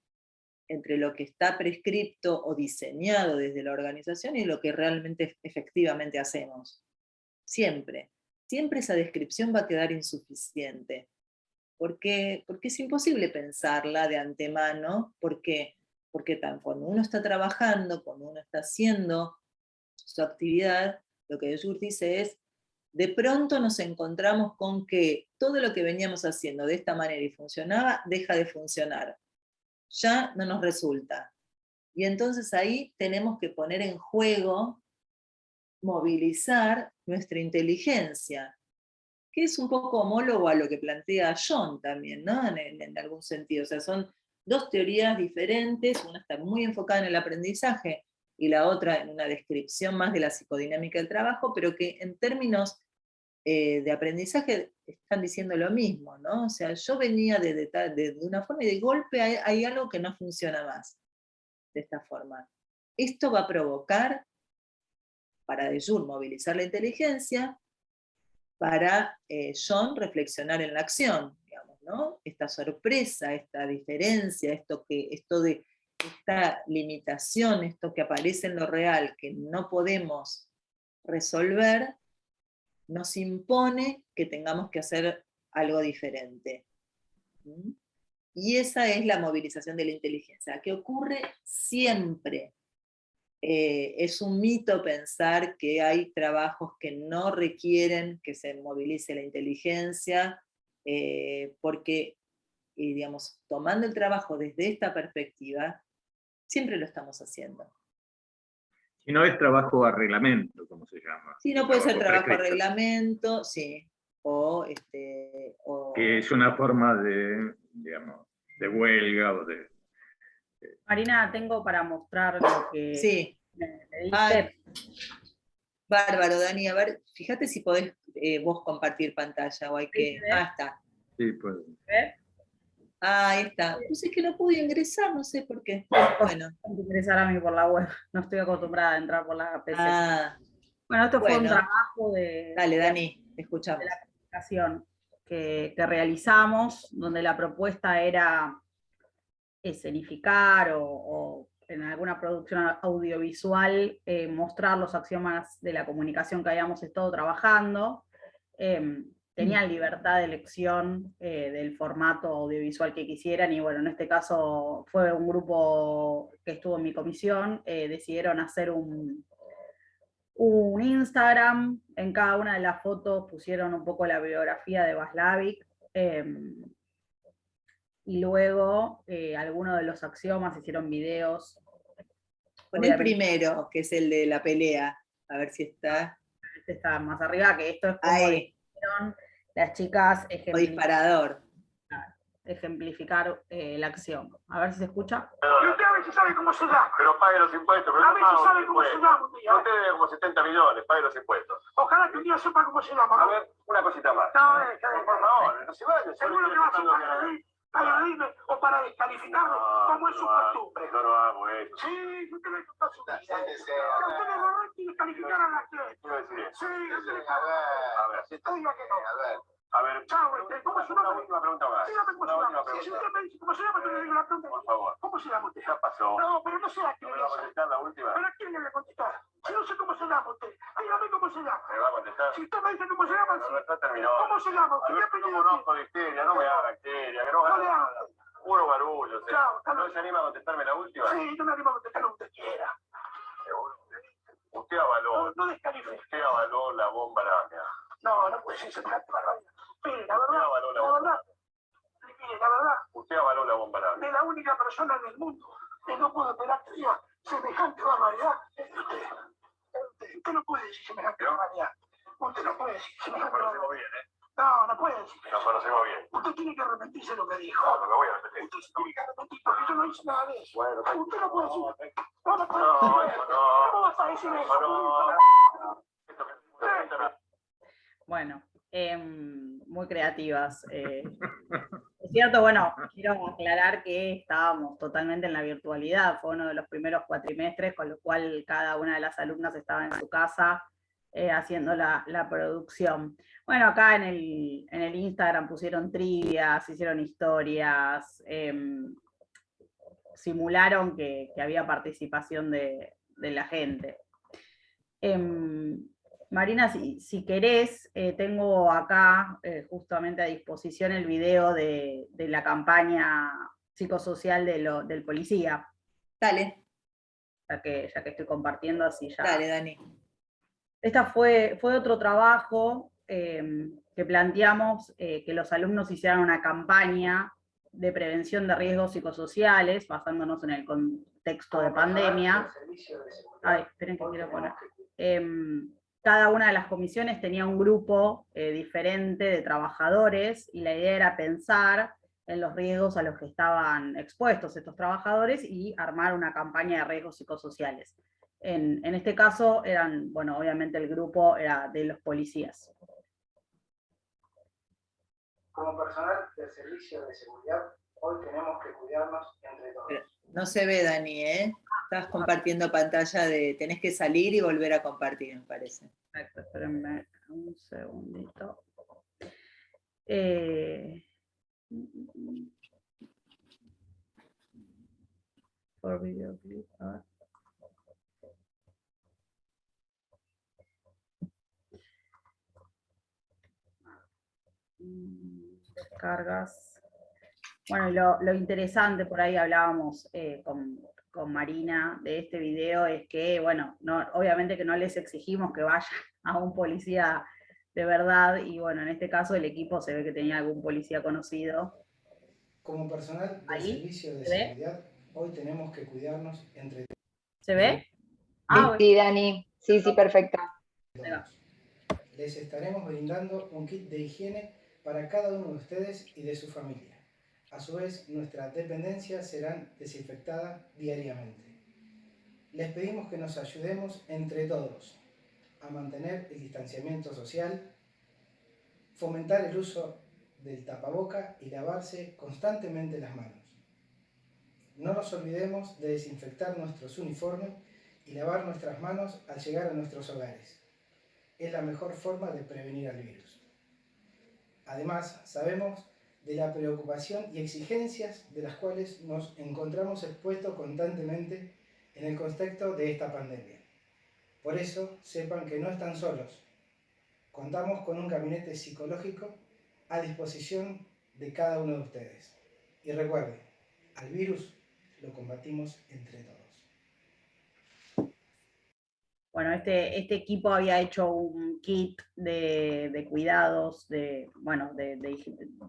entre lo que está prescripto o diseñado desde la organización y lo que realmente efectivamente hacemos. Siempre. Siempre esa descripción va a quedar insuficiente. Porque es imposible pensarla de antemano, porque cuando uno está trabajando, cuando uno está haciendo su actividad, lo que Dejurth dice es, de pronto nos encontramos con que todo lo que veníamos haciendo de esta manera y funcionaba, deja de funcionar. Ya no nos resulta. Y entonces ahí tenemos que poner en juego, movilizar nuestra inteligencia, que es un poco homólogo a lo que plantea Jung también, ¿no? En algún sentido. O sea, son dos teorías diferentes, una está muy enfocada en el aprendizaje y la otra en una descripción más de la psicodinámica del trabajo, pero que en términos de aprendizaje están diciendo lo mismo, ¿no? O sea, yo venía de una forma y de golpe hay algo que no funciona más de esta forma. Esto va a provocar, para Dejurth, movilizar la inteligencia, para Jung reflexionar en la acción, digamos, ¿no? Esta sorpresa, esta diferencia, esta limitación, esto que aparece en lo real, que no podemos resolver, nos impone que tengamos que hacer algo diferente. ¿Mm? Y esa es la movilización de la inteligencia, que ocurre siempre. Es un mito pensar que hay trabajos que no requieren que se movilice la inteligencia, porque, digamos, tomando el trabajo desde esta perspectiva, siempre lo estamos haciendo. Si no es trabajo a reglamento, como se llama. Sí, no puede ser trabajo a prescripto, reglamento, sí, o que es una forma de, digamos, de huelga o de... Marina, tengo para mostrar lo que sí. me Ay, diste. bárbaro, Dani, a ver, fíjate si podés vos compartir pantalla o hay que... Ah, está. Sí, pues. ¿Ves? Ah, ahí está. Pues es que no pude ingresar, no sé por qué. Bueno. Tengo que ingresar a mí por la web. No estoy acostumbrada a entrar por la PC. Ah, Bueno, esto fue un bueno. trabajo Dale, Dani, te escuchamos. de la comunicación que realizamos, donde la propuesta era escenificar o en alguna producción audiovisual mostrar los axiomas de la comunicación que habíamos estado trabajando. Tenían libertad de elección del formato audiovisual que quisieran, y bueno, en este caso fue un grupo que estuvo en mi comisión, decidieron hacer un Instagram, en cada una de las fotos pusieron un poco la biografía de Václavic, y luego algunos de los axiomas hicieron videos. Pon el primero, que es el de la pelea, a ver si está. Este está más arriba, que esto es como ahí. dijeron las chicas O disparador. ejemplificar la acción. A ver si se escucha. Y usted a ver si sabe cómo se llama. Pero pague los impuestos. Pero A ver si sabe cómo se llama un día. Usted debe como 70 millones, pague los impuestos. Ojalá que un día sepa cómo se llama. A ver, una cosita más. No, por favor, no se vaya. seguro que va a ser para agredirme o para descalificarme, como es su costumbre. Yo no hago eso. Sí, usted le toca su vida. Que usted le agarró y descalificar a la gente. Sí, usted le A ver, diga que no. a ver. A ver, Chao, ¿cómo es su una nombre? última pregunta más. Dígame cómo se Una llama. última Si pregunta. usted me dice cómo se llama, yo le digo la pregunta. Por favor. ¿Cómo se llama usted? Ya pasó. No, pero no sea que ¿No me va a contestar la última? ¿Pero a quién le voy a contestar? Si no sé cómo se llama usted, dígame cómo se llama. ¿Me va a contestar? Si usted me dice cómo se llama, sí. No, ya terminó. ¿Cómo se llama usted? ¿Qué Yo apellido no conozco de histeria, no me haga histeria, que no No le haga haga. puro barullo. Chao, hasta ¿No luego. se anima a contestarme la última? Sí, yo me animo a contestar lo que usted quiera. Usted avaló, No descalifique. usted avaló la bomba arácnida. No, no puede ser semejante barbaridad. Mire, la Usted verdad, avaló la la bomba verdad, arácnida. mire, la verdad, Usted avaló la bomba arácnida. de la única persona en el mundo que no puede esperar que diga semejante barbaridad es de usted. Usted no puede decir semejante barbaridad. Usted no puede decir Nos semejante conocemos barbaridad. bien, ¿eh? No, no puede decir Nos conocemos bien. Usted tiene que arrepentirse de lo que dijo. No, no me voy a repetir. Usted se tiene que arrepentir porque yo no hice nada de eso. Bueno, Usted no puede decir. No, no puede No, decir eso. no. ¿Cómo vas a decir eso? No. Bueno, muy creativas. Es cierto, bueno, quiero aclarar que estábamos totalmente en la virtualidad, fue uno de los primeros cuatrimestres, con lo cual cada una de las alumnas estaba en su casa haciendo la producción. Bueno, acá en el Instagram pusieron trivias, hicieron historias, simularon que había participación de la gente. Marina, si querés, tengo acá justamente a disposición el video de la campaña psicosocial del policía. Dale, Ya que estoy compartiendo así ya. dale, Dani. Esta fue otro trabajo que planteamos, que los alumnos hicieran una campaña de prevención de riesgos psicosociales, basándonos en el contexto de pandemia. Ay, esperen que quiero poner. Cada una de las comisiones tenía un grupo diferente de trabajadores y la idea era pensar en los riesgos a los que estaban expuestos estos trabajadores y armar una campaña de riesgos psicosociales. En este caso eran, bueno, obviamente el grupo era de los policías. Como personal del servicio de seguridad, hoy tenemos que cuidarnos entre todos. No se ve, Dani, ¿eh? Estás compartiendo pantalla tenés que salir y volver a compartir, me parece. Perfecto, espérenme un segundito. Por videoclip, a ver. Descargas. Bueno, y lo interesante, por ahí hablábamos con Marina de este video, es que, bueno, obviamente que no les exigimos que vayan a un policía de verdad, y bueno, en este caso el equipo se ve que tenía algún policía conocido. Como personal del servicio de seguridad, hoy tenemos que cuidarnos entre todos. ¿Se ve? Sí, Dani. Sí, perfecto. Les estaremos brindando un kit de higiene para cada uno de ustedes y de su familia. A su vez, nuestras dependencias serán desinfectadas diariamente. Les pedimos que nos ayudemos entre todos a mantener el distanciamiento social, fomentar el uso del tapaboca y lavarse constantemente las manos. No nos olvidemos de desinfectar nuestros uniformes y lavar nuestras manos al llegar a nuestros hogares. Es la mejor forma de prevenir al virus. Además, sabemos de la preocupación y exigencias de las cuales nos encontramos expuestos constantemente en el contexto de esta pandemia. Por eso, sepan que no están solos. Contamos con un gabinete psicológico a disposición de cada uno de ustedes. Y recuerden, al virus lo combatimos entre todos. Bueno, este equipo había hecho un kit de cuidados,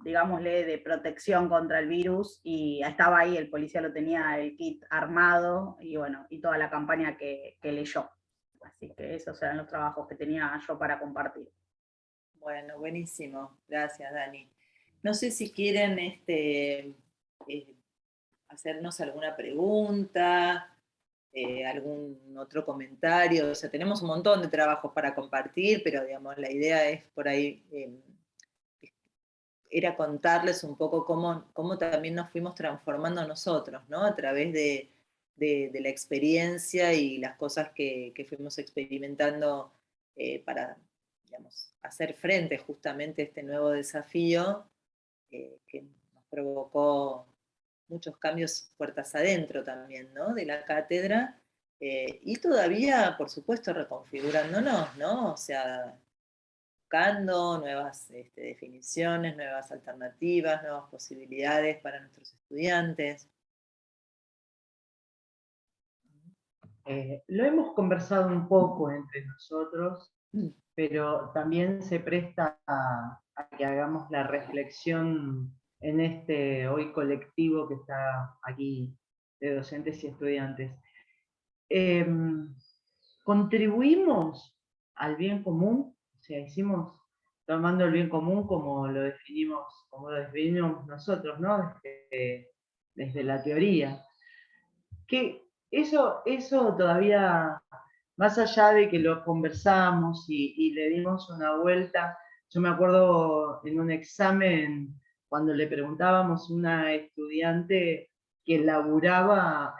digámosle, de protección contra el virus, y estaba ahí, el policía lo tenía el kit armado, y bueno, y toda la campaña que leyó. Así que esos eran los trabajos que tenía yo para compartir. Bueno, buenísimo. Gracias, Dani. No sé si quieren hacernos alguna pregunta, algún otro comentario. O sea, tenemos un montón de trabajos para compartir, pero digamos, la idea es por ahí, era contarles un poco cómo también nos fuimos transformando nosotros, ¿no? A través de la experiencia y las cosas que fuimos experimentando para digamos, hacer frente justamente a este nuevo desafío que nos provocó muchos cambios puertas adentro también, ¿no? De la cátedra, y todavía, por supuesto, reconfigurándonos, ¿no? O sea, buscando nuevas definiciones, nuevas alternativas, nuevas posibilidades para nuestros estudiantes. Lo hemos conversado un poco entre nosotros, pero también se presta a que hagamos la reflexión en este hoy colectivo que está aquí de docentes y estudiantes. ¿Contribuimos al bien común? O sea, hicimos, tomando el bien común como lo definimos nosotros, ¿no? Desde la teoría. Que eso todavía, más allá de que lo conversamos y le dimos una vuelta, yo me acuerdo en un examen cuando le preguntábamos a una estudiante que laburaba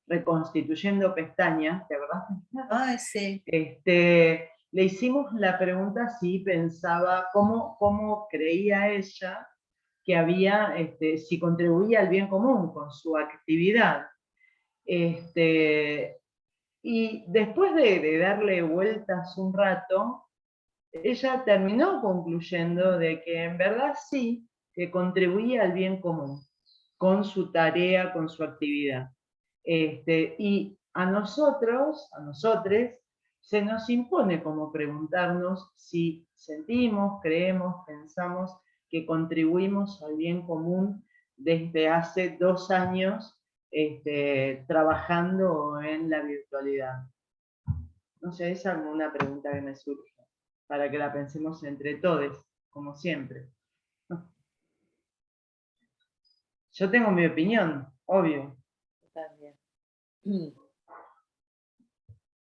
reconstituyendo pestañas, ¿te acordás? Ah, sí. Le hicimos la pregunta si pensaba, cómo creía ella que había, si contribuía al bien común con su actividad. Y después de darle vueltas un rato, ella terminó concluyendo de que en verdad sí, que contribuía al bien común, con su tarea, con su actividad. Y a nosotros, se nos impone como preguntarnos si sentimos, creemos, pensamos que contribuimos al bien común desde hace 2 años trabajando en la virtualidad. No sé, esa es una pregunta que me surge, para que la pensemos entre todos, como siempre. Yo tengo mi opinión, obvio. También.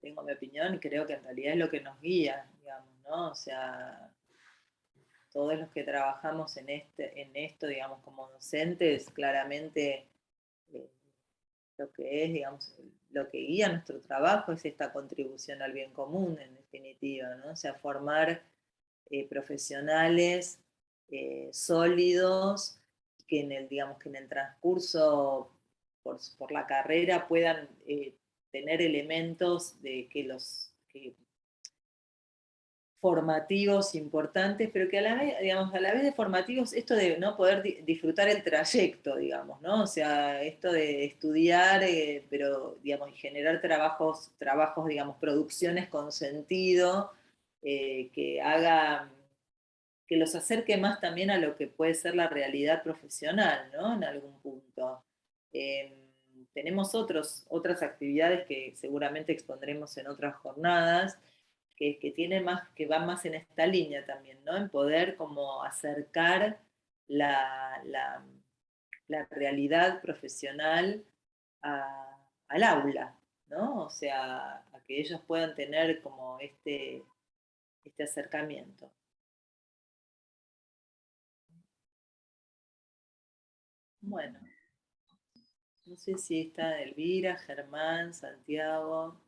Tengo mi opinión y creo que en realidad es lo que nos guía, digamos, ¿no? O sea, todos los que trabajamos en esto, digamos, como docentes, claramente lo que es, digamos, lo que guía nuestro trabajo es esta contribución al bien común, en definitiva, ¿no? O sea, formar profesionales sólidos que digamos, que en el transcurso por la carrera puedan tener elementos formativos importantes, pero que a la vez, digamos, a la vez de formativos, esto de no poder disfrutar el trayecto, digamos, ¿no? O sea, esto de estudiar, pero, digamos, y generar trabajos, digamos, producciones con sentido, que los acerque más también a lo que puede ser la realidad profesional, ¿no? En algún punto. Tenemos otras actividades que seguramente expondremos en otras jornadas, que van más en esta línea también, ¿no? En poder como acercar la realidad profesional al aula, ¿no? O sea, a que ellos puedan tener como este acercamiento. Bueno, no sé si está Elvira, Germán, Santiago,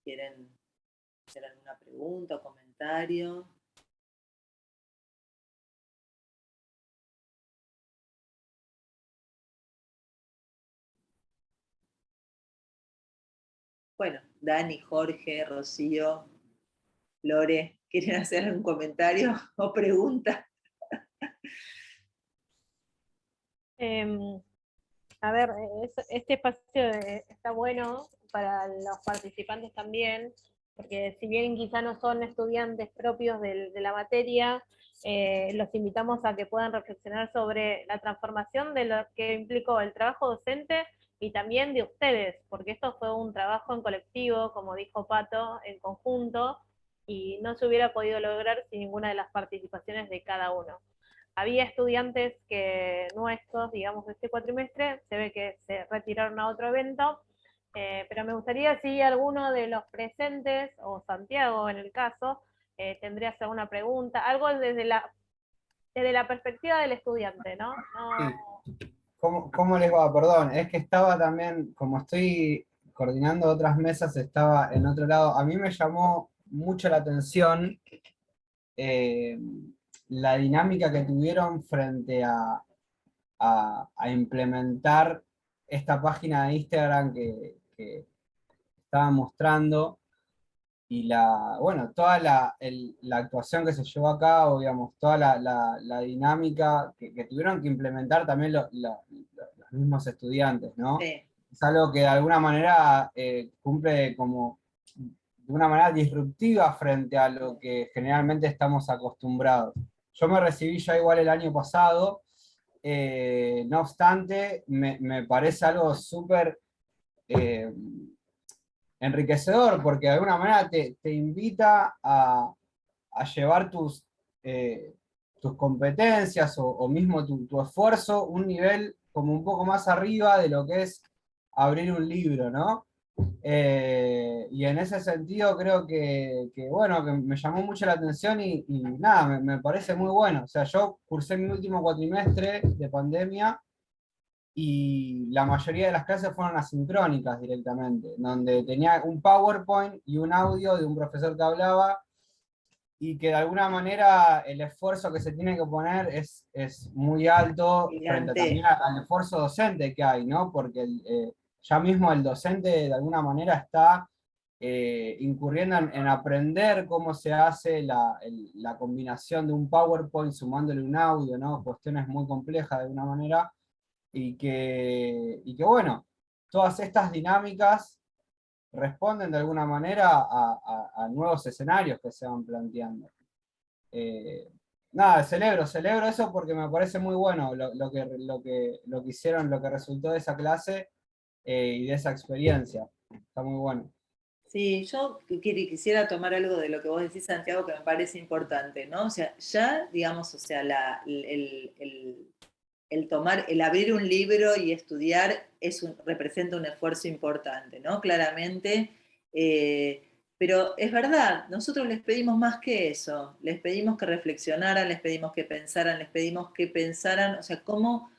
quieren hacer alguna pregunta o comentario. Bueno, Dani, Jorge, Rocío, Lore, ¿quieren hacer algún comentario o pregunta? A ver, este espacio está bueno para los participantes también, porque si bien quizá no son estudiantes propios de la materia, los invitamos a que puedan reflexionar sobre la transformación de lo que implicó el trabajo docente y también de ustedes, porque esto fue un trabajo en colectivo, como dijo Pato, en conjunto, y no se hubiera podido lograr sin ninguna de las participaciones de cada uno. Había estudiantes nuestros, digamos, de este cuatrimestre, se ve que se retiraron a otro evento, pero me gustaría si alguno de los presentes, o Santiago en el caso, tendrías alguna pregunta, algo desde la perspectiva del estudiante, ¿no? Sí. ¿Cómo les va? Perdón, es que estaba también, como estoy coordinando otras mesas, estaba en otro lado. A mí me llamó mucho la atención la dinámica que tuvieron frente a implementar esta página de Instagram que estaba mostrando, y toda la actuación que se llevó a cabo, digamos, toda la dinámica que tuvieron que implementar también los mismos estudiantes, ¿no? Sí. Es algo que de alguna manera cumple como de una manera disruptiva frente a lo que generalmente estamos acostumbrados. Yo me recibí ya igual el año pasado, no obstante, me parece algo súper enriquecedor, porque de alguna manera te invita a llevar tus competencias o mismo tu esfuerzo un nivel como un poco más arriba de lo que es abrir un libro, ¿no? Y en ese sentido creo bueno, que me llamó mucho la atención y nada, me parece muy bueno. O sea, yo cursé mi último cuatrimestre de pandemia y la mayoría de las clases fueron asincrónicas directamente, donde tenía un PowerPoint y un audio de un profesor que hablaba, y que de alguna manera el esfuerzo que se tiene que poner es muy alto frente también al esfuerzo docente que hay, ¿no? Porque ya mismo el docente de alguna manera está incurriendo en aprender cómo se hace la combinación de un PowerPoint sumándole un audio, ¿no? Cuestiones muy complejas de alguna manera, y que bueno, todas estas dinámicas responden de alguna manera a nuevos escenarios que se van planteando. Nada, celebro eso porque me parece muy bueno lo que hicieron, lo que resultó de esa clase y de esa experiencia. Está muy bueno. Sí, yo quisiera tomar algo de lo que vos decís, Santiago, que me parece importante, ¿no? O sea, ya, digamos, o sea, el abrir un libro y estudiar representa un esfuerzo importante, ¿no? Claramente, pero es verdad, nosotros les pedimos más que eso, les pedimos que reflexionaran, les pedimos que pensaran, o sea, cómo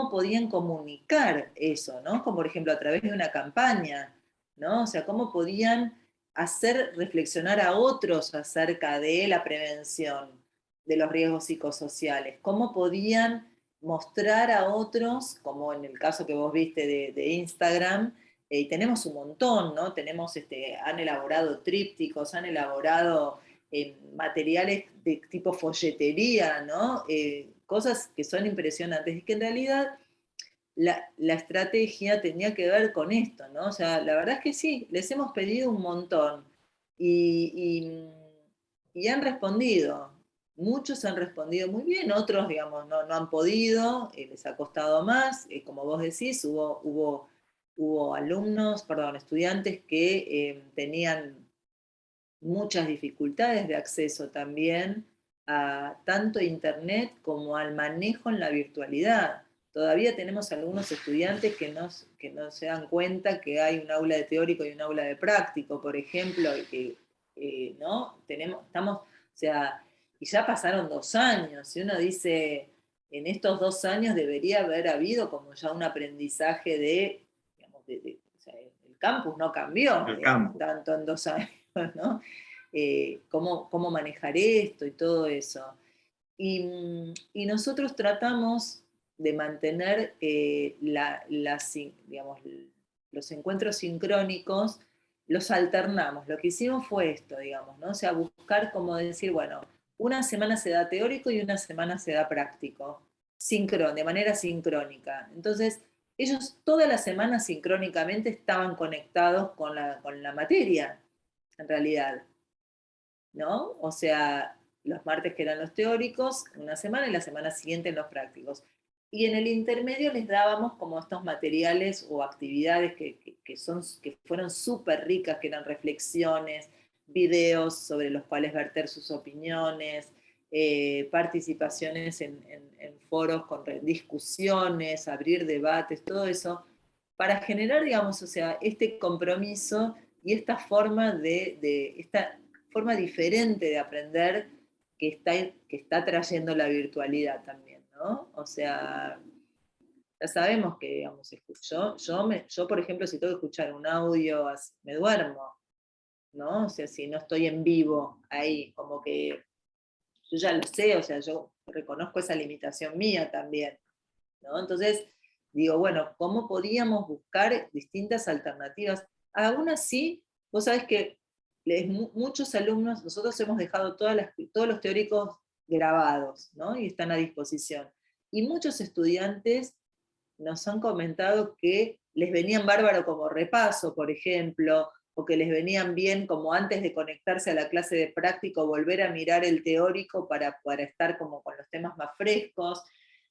podían comunicar eso, ¿no? Como por ejemplo a través de una campaña, ¿no? O sea, cómo podían hacer reflexionar a otros acerca de la prevención de los riesgos psicosociales, cómo podían mostrar a otros, como en el caso que vos viste de Instagram, y tenemos un montón, ¿no? Han elaborado trípticos, han elaborado materiales de tipo folletería, ¿no? Cosas que son impresionantes y que en realidad la estrategia tenía que ver con esto, ¿no? O sea, la verdad es que sí, les hemos pedido un montón y han respondido. Muchos han respondido muy bien, otros, digamos, no han podido, les ha costado más. Como vos decís, hubo estudiantes que tenían muchas dificultades de acceso también a tanto internet como al manejo en la virtualidad. Todavía tenemos algunos estudiantes que no se dan cuenta que hay un aula de teórico y un aula de práctico, por ejemplo, y que ¿no? O sea, y ya pasaron 2 años, y uno dice, en estos 2 años debería haber habido como ya un aprendizaje digamos, o sea, el campus no cambió, digamos, tanto en 2 años, ¿no? Cómo manejar esto y todo eso. Y nosotros tratamos de mantener digamos, los encuentros sincrónicos, los alternamos. Lo que hicimos fue esto, digamos, ¿no? O sea, buscar como decir, bueno, una semana se da teórico y una semana se da práctico, de manera sincrónica. Entonces, ellos toda la semana sincrónicamente estaban conectados con la materia, en realidad, ¿no? O sea, los martes que eran los teóricos, una semana, y la semana siguiente los prácticos. Y en el intermedio les dábamos como estos materiales o actividades que fueron súper ricas, que eran reflexiones, videos sobre los cuales verter sus opiniones, participaciones en foros con discusiones, abrir debates, todo eso, para generar, digamos, o sea, este compromiso y esta forma esta forma diferente de aprender que está trayendo la virtualidad también, ¿no? O sea, ya sabemos que, digamos, yo por ejemplo, si tengo que escuchar un audio, me duermo. ¿no? O sea, si no estoy en vivo ahí, como que yo ya lo sé, o sea, yo reconozco esa limitación mía también, ¿no? Entonces, digo, bueno, ¿cómo podíamos buscar distintas alternativas? Aún así, vos sabés que muchos alumnos, nosotros hemos dejado todos los teóricos grabados, ¿no? Y están a disposición. Y muchos estudiantes nos han comentado que les venían bárbaro como repaso, por ejemplo, o que les venían bien como antes de conectarse a la clase de práctico, volver a mirar el teórico para estar como con los temas más frescos.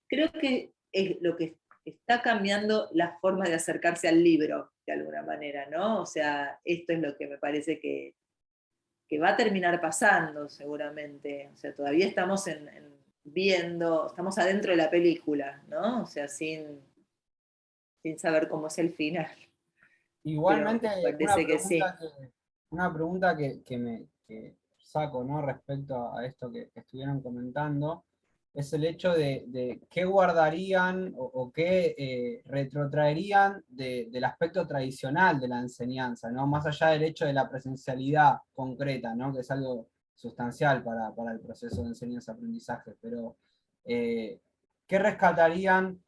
Creo que es lo que está cambiando la forma de acercarse al libro, de alguna manera, ¿no? O sea, esto es lo que me parece que va a terminar pasando seguramente. O sea, todavía estamos viendo, estamos adentro de la película, ¿no? O sea, sin saber cómo es el final. Igualmente, pero parece que sí. Una pregunta que saco, ¿no? Respecto a esto que estuvieron comentando, es el hecho de qué guardarían o qué retrotraerían del aspecto tradicional de la enseñanza, ¿no? Más allá del hecho de la presencialidad concreta, ¿no? Que es algo sustancial para el proceso de enseñanza-aprendizaje, pero ¿qué rescatarían?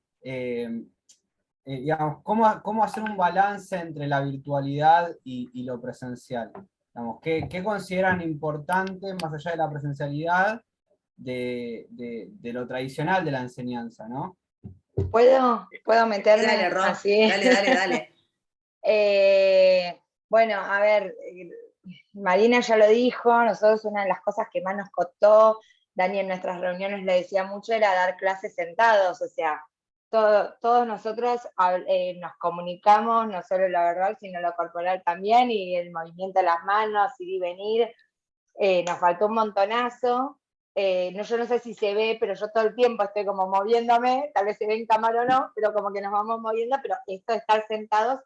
Digamos, ¿cómo hacer un balance entre la virtualidad y lo presencial? Digamos, ¿qué consideran importante, más allá de la presencialidad, de lo tradicional de la enseñanza, ¿no? ¿Puedo meterme? Dale, Ron, así? Dale. Bueno, a ver, Marina ya lo dijo, nosotros una de las cosas que más nos costó, Dani en nuestras reuniones le decía mucho, era dar clases sentados, o sea, todos nosotros nos comunicamos, no solo lo verbal, sino lo corporal también, y el movimiento de las manos, ir y venir, nos faltó un montonazo. Yo no sé si se ve, pero yo todo el tiempo estoy como moviéndome, tal vez se ve en cámara o no, pero como que nos vamos moviendo, pero esto de estar sentados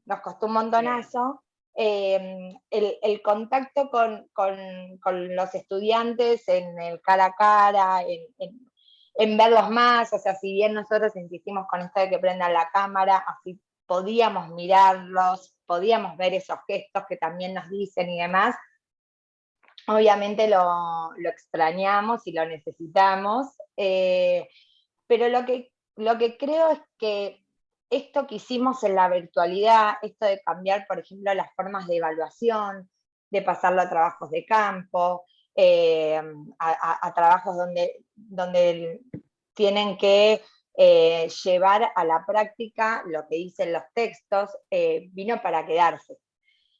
nos costó un montonazo. El contacto con los estudiantes en el cara a cara, en verlos más, o sea, si bien nosotros insistimos con esto de que prendan la cámara, así podíamos mirarlos, podíamos ver esos gestos que también nos dicen y demás, obviamente lo extrañamos y lo necesitamos, pero lo que creo es que esto que hicimos en la virtualidad, esto de cambiar, por ejemplo, las formas de evaluación, de pasarlo a trabajos de campo, a trabajos donde tienen que llevar a la práctica lo que dicen los textos, vino para quedarse.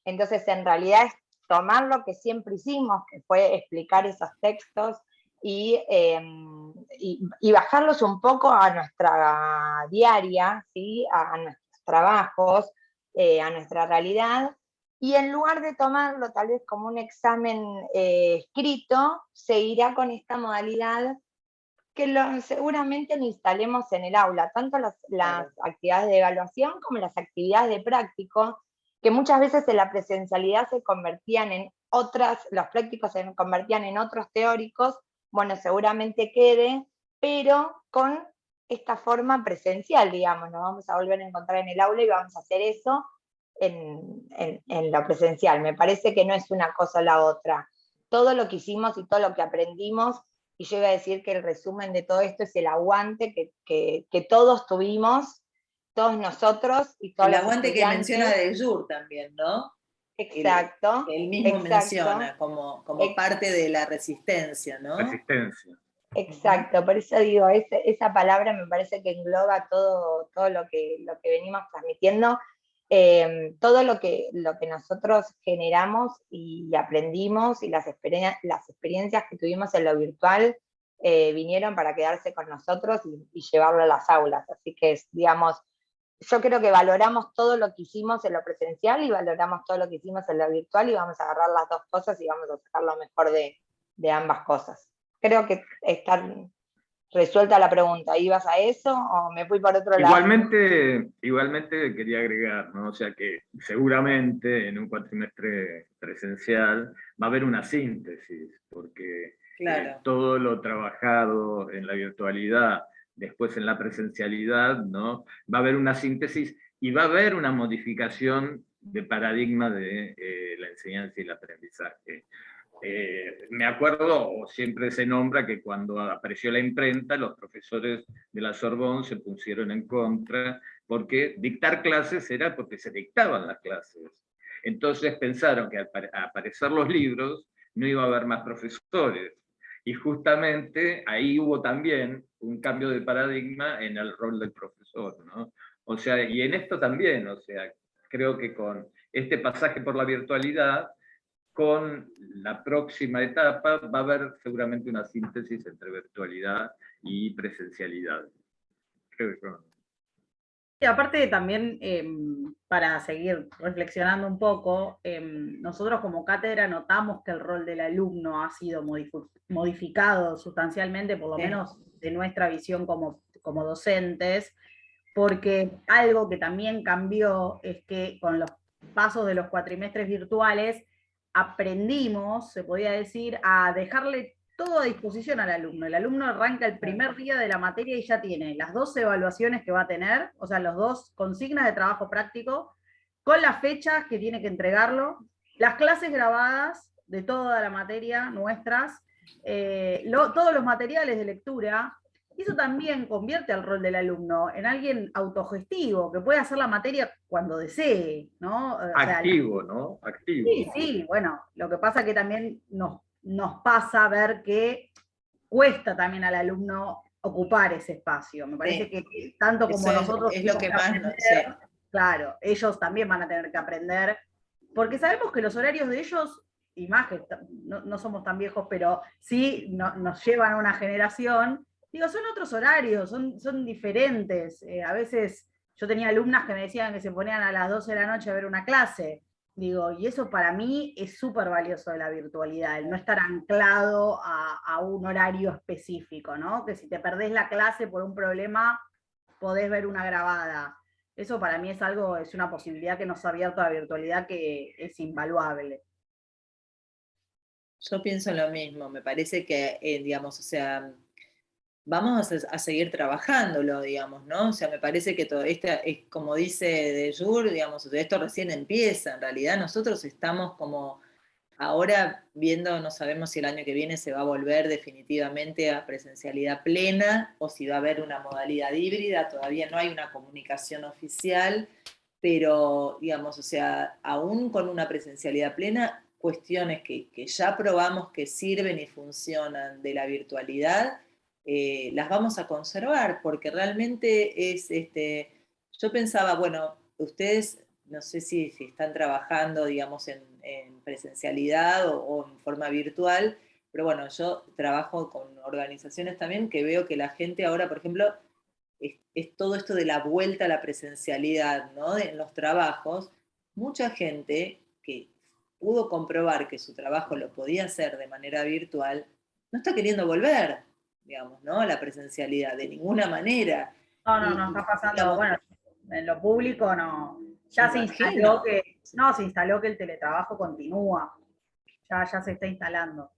Entonces, en realidad es tomar lo que siempre hicimos, que fue explicar esos textos y bajarlos un poco a nuestra diaria, ¿sí? A nuestros trabajos, a nuestra realidad, y en lugar de tomarlo tal vez como un examen escrito, se irá con esta modalidad que seguramente lo instalemos en el aula, tanto las actividades de evaluación como las actividades de práctico, que muchas veces en la presencialidad se convertían en otras, los prácticos se convertían en otros teóricos, bueno, seguramente quede, pero con esta forma presencial, digamos, nos vamos a volver a encontrar en el aula y vamos a hacer eso en lo presencial. Me parece que no es una cosa o la otra. Todo lo que hicimos y todo lo que aprendimos, y yo iba a decir que el resumen de todo esto es el aguante que todos tuvimos, todos nosotros y todos el los aguante estudiantes. Que menciona de Jur también, ¿no? Exacto. Él mismo menciona como parte de la resistencia, ¿no? Resistencia. Exacto, por eso digo, esa palabra me parece que engloba todo lo que venimos transmitiendo, todo lo que nosotros generamos y aprendimos, y las experiencias que tuvimos en lo virtual vinieron para quedarse con nosotros y llevarlo a las aulas. Así que, digamos, yo creo que valoramos todo lo que hicimos en lo presencial y valoramos todo lo que hicimos en lo virtual, y vamos a agarrar las dos cosas y vamos a sacar lo mejor de ambas cosas. Creo que está resuelta la pregunta. ¿Ibas a eso o me fui por otro lado? Igualmente quería agregar, ¿no? O sea que seguramente en un cuatrimestre presencial va a haber una síntesis, porque claro, todo lo trabajado en la virtualidad, después en la presencialidad, ¿no? Va a haber una síntesis y va a haber una modificación de paradigma de la enseñanza y el aprendizaje. Me acuerdo, o siempre se nombra, que cuando apareció la imprenta, los profesores de la Sorbonne se pusieron en contra, porque dictar clases era porque se dictaban las clases. Entonces pensaron que al aparecer los libros no iba a haber más profesores. Y justamente ahí hubo también un cambio de paradigma en el rol del profesor, ¿no? O sea, y en esto también, o sea, creo que con este pasaje por la virtualidad, con la próxima etapa va a haber seguramente una síntesis entre virtualidad y presencialidad. Creo que Y aparte también, para seguir reflexionando un poco, nosotros como cátedra notamos que el rol del alumno ha sido modificado sustancialmente, por lo menos de nuestra visión como docentes, porque algo que también cambió es que con los pasos de los cuatrimestres virtuales aprendimos, se podía decir, a dejarle todo a disposición al alumno. El alumno arranca el primer día de la materia y ya tiene las 2 evaluaciones que va a tener, o sea, los 2 consignas de trabajo práctico, con las fechas que tiene que entregarlo, las clases grabadas de toda la materia nuestras, todos los materiales de lectura. Y eso también convierte al rol del alumno en alguien autogestivo, que puede hacer la materia cuando desee, ¿no? activo, ¿no? Activo. Sí, sí, bueno, lo que pasa es que también nos pasa ver que cuesta también al alumno ocupar ese espacio. Me parece que tanto como nosotros es lo que más aprender, claro, ellos también van a tener que aprender, porque sabemos que los horarios de ellos, y más que no somos tan viejos, pero sí nos llevan a una generación, digo, son otros horarios, son diferentes. A veces yo tenía alumnas que me decían que se ponían a las 12 de la noche a ver una clase. Digo, y eso para mí es súper valioso de la virtualidad, el no estar anclado a un horario específico, ¿no? Que si te perdés la clase por un problema, podés ver una grabada. Eso para mí es una posibilidad que nos ha abierto la virtualidad que es invaluable. Yo pienso lo mismo, me parece que, digamos, o sea, vamos a seguir trabajándolo, digamos, ¿no? O sea, me parece que todo esto, es como dice De Jur, digamos, esto recién empieza, en realidad nosotros estamos como ahora viendo, no sabemos si el año que viene se va a volver definitivamente a presencialidad plena o si va a haber una modalidad híbrida, todavía no hay una comunicación oficial, pero, digamos, o sea, aún con una presencialidad plena, cuestiones que ya probamos que sirven y funcionan de la virtualidad, las vamos a conservar, porque realmente es, yo pensaba, bueno, ustedes, no sé si están trabajando, digamos, en presencialidad o en forma virtual, pero bueno, yo trabajo con organizaciones también que veo que la gente ahora, por ejemplo, es todo esto de la vuelta a la presencialidad, ¿no? En los trabajos, mucha gente que pudo comprobar que su trabajo lo podía hacer de manera virtual, no está queriendo volver, digamos, ¿no? A la presencialidad, de ninguna manera. No, está pasando, digamos, bueno, en lo público no. Ya se imagino. instaló que el teletrabajo continúa. Ya se está instalando.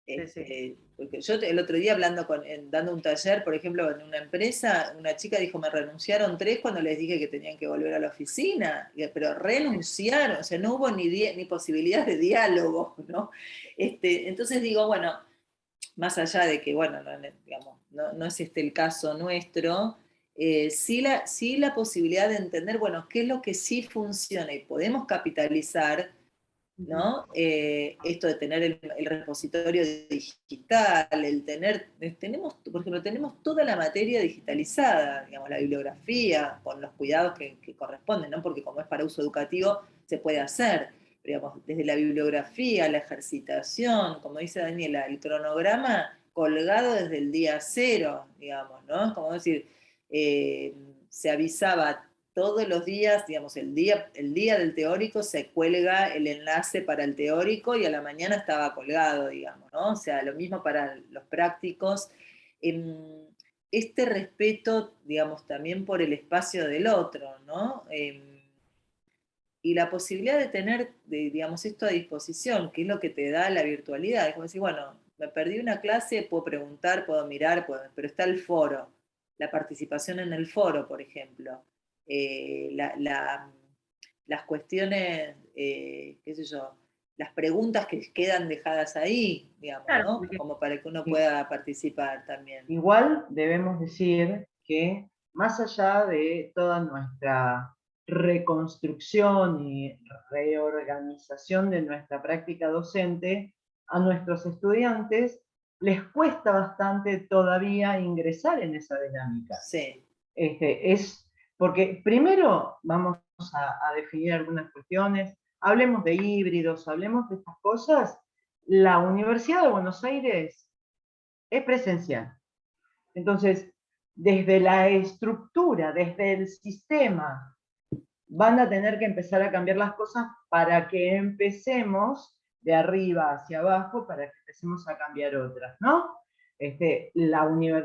Sí. Porque yo el otro día dando un taller, por ejemplo, en una empresa, una chica dijo, me renunciaron 3 cuando les dije que tenían que volver a la oficina, pero renunciaron, o sea, no hubo ni posibilidad de diálogo, ¿no? Entonces digo, bueno, más allá de que, bueno, digamos, no es el caso nuestro, sí la posibilidad de entender, bueno, qué es lo que sí funciona y podemos capitalizar, ¿no? Esto de tener el repositorio digital, por ejemplo, tenemos toda la materia digitalizada, digamos, la bibliografía, con los cuidados que corresponden, ¿no? Porque como es para uso educativo, se puede hacer, digamos, desde la bibliografía, la ejercitación, como dice Daniela, el cronograma colgado desde el día 0, digamos, ¿no? Es como decir, se avisaba todos los días, digamos, el día del teórico se cuelga el enlace para el teórico y a la mañana estaba colgado, digamos, ¿no? O sea, lo mismo para los prácticos. Este respeto, digamos, también por el espacio del otro, ¿no? Y la posibilidad de tener, digamos, esto a disposición, que es lo que te da la virtualidad. Es como decir, bueno, me perdí una clase, puedo preguntar, puedo mirar, pero está el foro, la participación en el foro, por ejemplo. La las cuestiones, qué sé yo, las preguntas que quedan dejadas ahí, digamos, Claro, ¿no? porque- Como para que uno pueda participar también. Igual debemos decir que más allá de toda nuestra reconstrucción y reorganización de nuestra práctica docente, a nuestros estudiantes les cuesta bastante todavía ingresar en esa dinámica. Sí. Es porque primero vamos a definir algunas cuestiones, hablemos de híbridos, hablemos de estas cosas. La Universidad de Buenos Aires es presencial. Entonces, desde la estructura, desde el sistema, van a tener que empezar a cambiar las cosas para que empecemos de arriba hacia abajo, para que empecemos a cambiar otras, ¿no?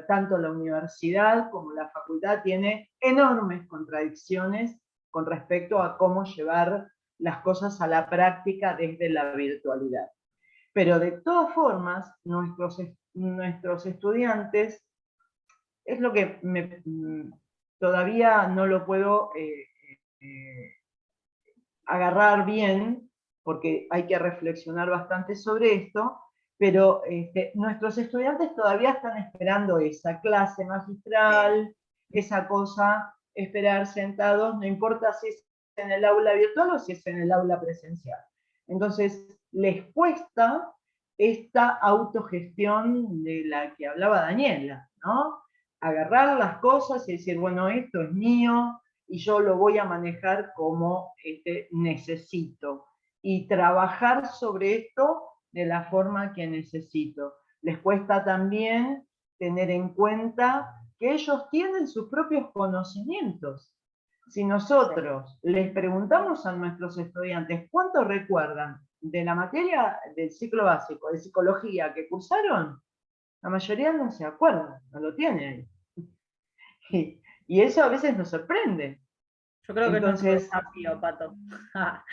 Tanto la universidad como la facultad tiene enormes contradicciones con respecto a cómo llevar las cosas a la práctica desde la virtualidad. Pero de todas formas, nuestros estudiantes, es lo que todavía no lo puedo agarrar bien, porque hay que reflexionar bastante sobre esto, pero nuestros estudiantes todavía están esperando esa clase magistral, esa cosa, esperar sentados, no importa si es en el aula virtual o si es en el aula presencial. Entonces, les cuesta esta autogestión de la que hablaba Daniela, ¿no? Agarrar las cosas y decir, bueno, esto es mío y yo lo voy a manejar como necesito. Y trabajar sobre esto de la forma que necesito. Les cuesta también tener en cuenta que ellos tienen sus propios conocimientos. Si nosotros les preguntamos a nuestros estudiantes cuánto recuerdan de la materia del ciclo básico de psicología que cursaron, la mayoría no se acuerdan, no lo tienen. Y eso a veces nos sorprende. Yo creo que Entonces, es nuestro desafío, Pato.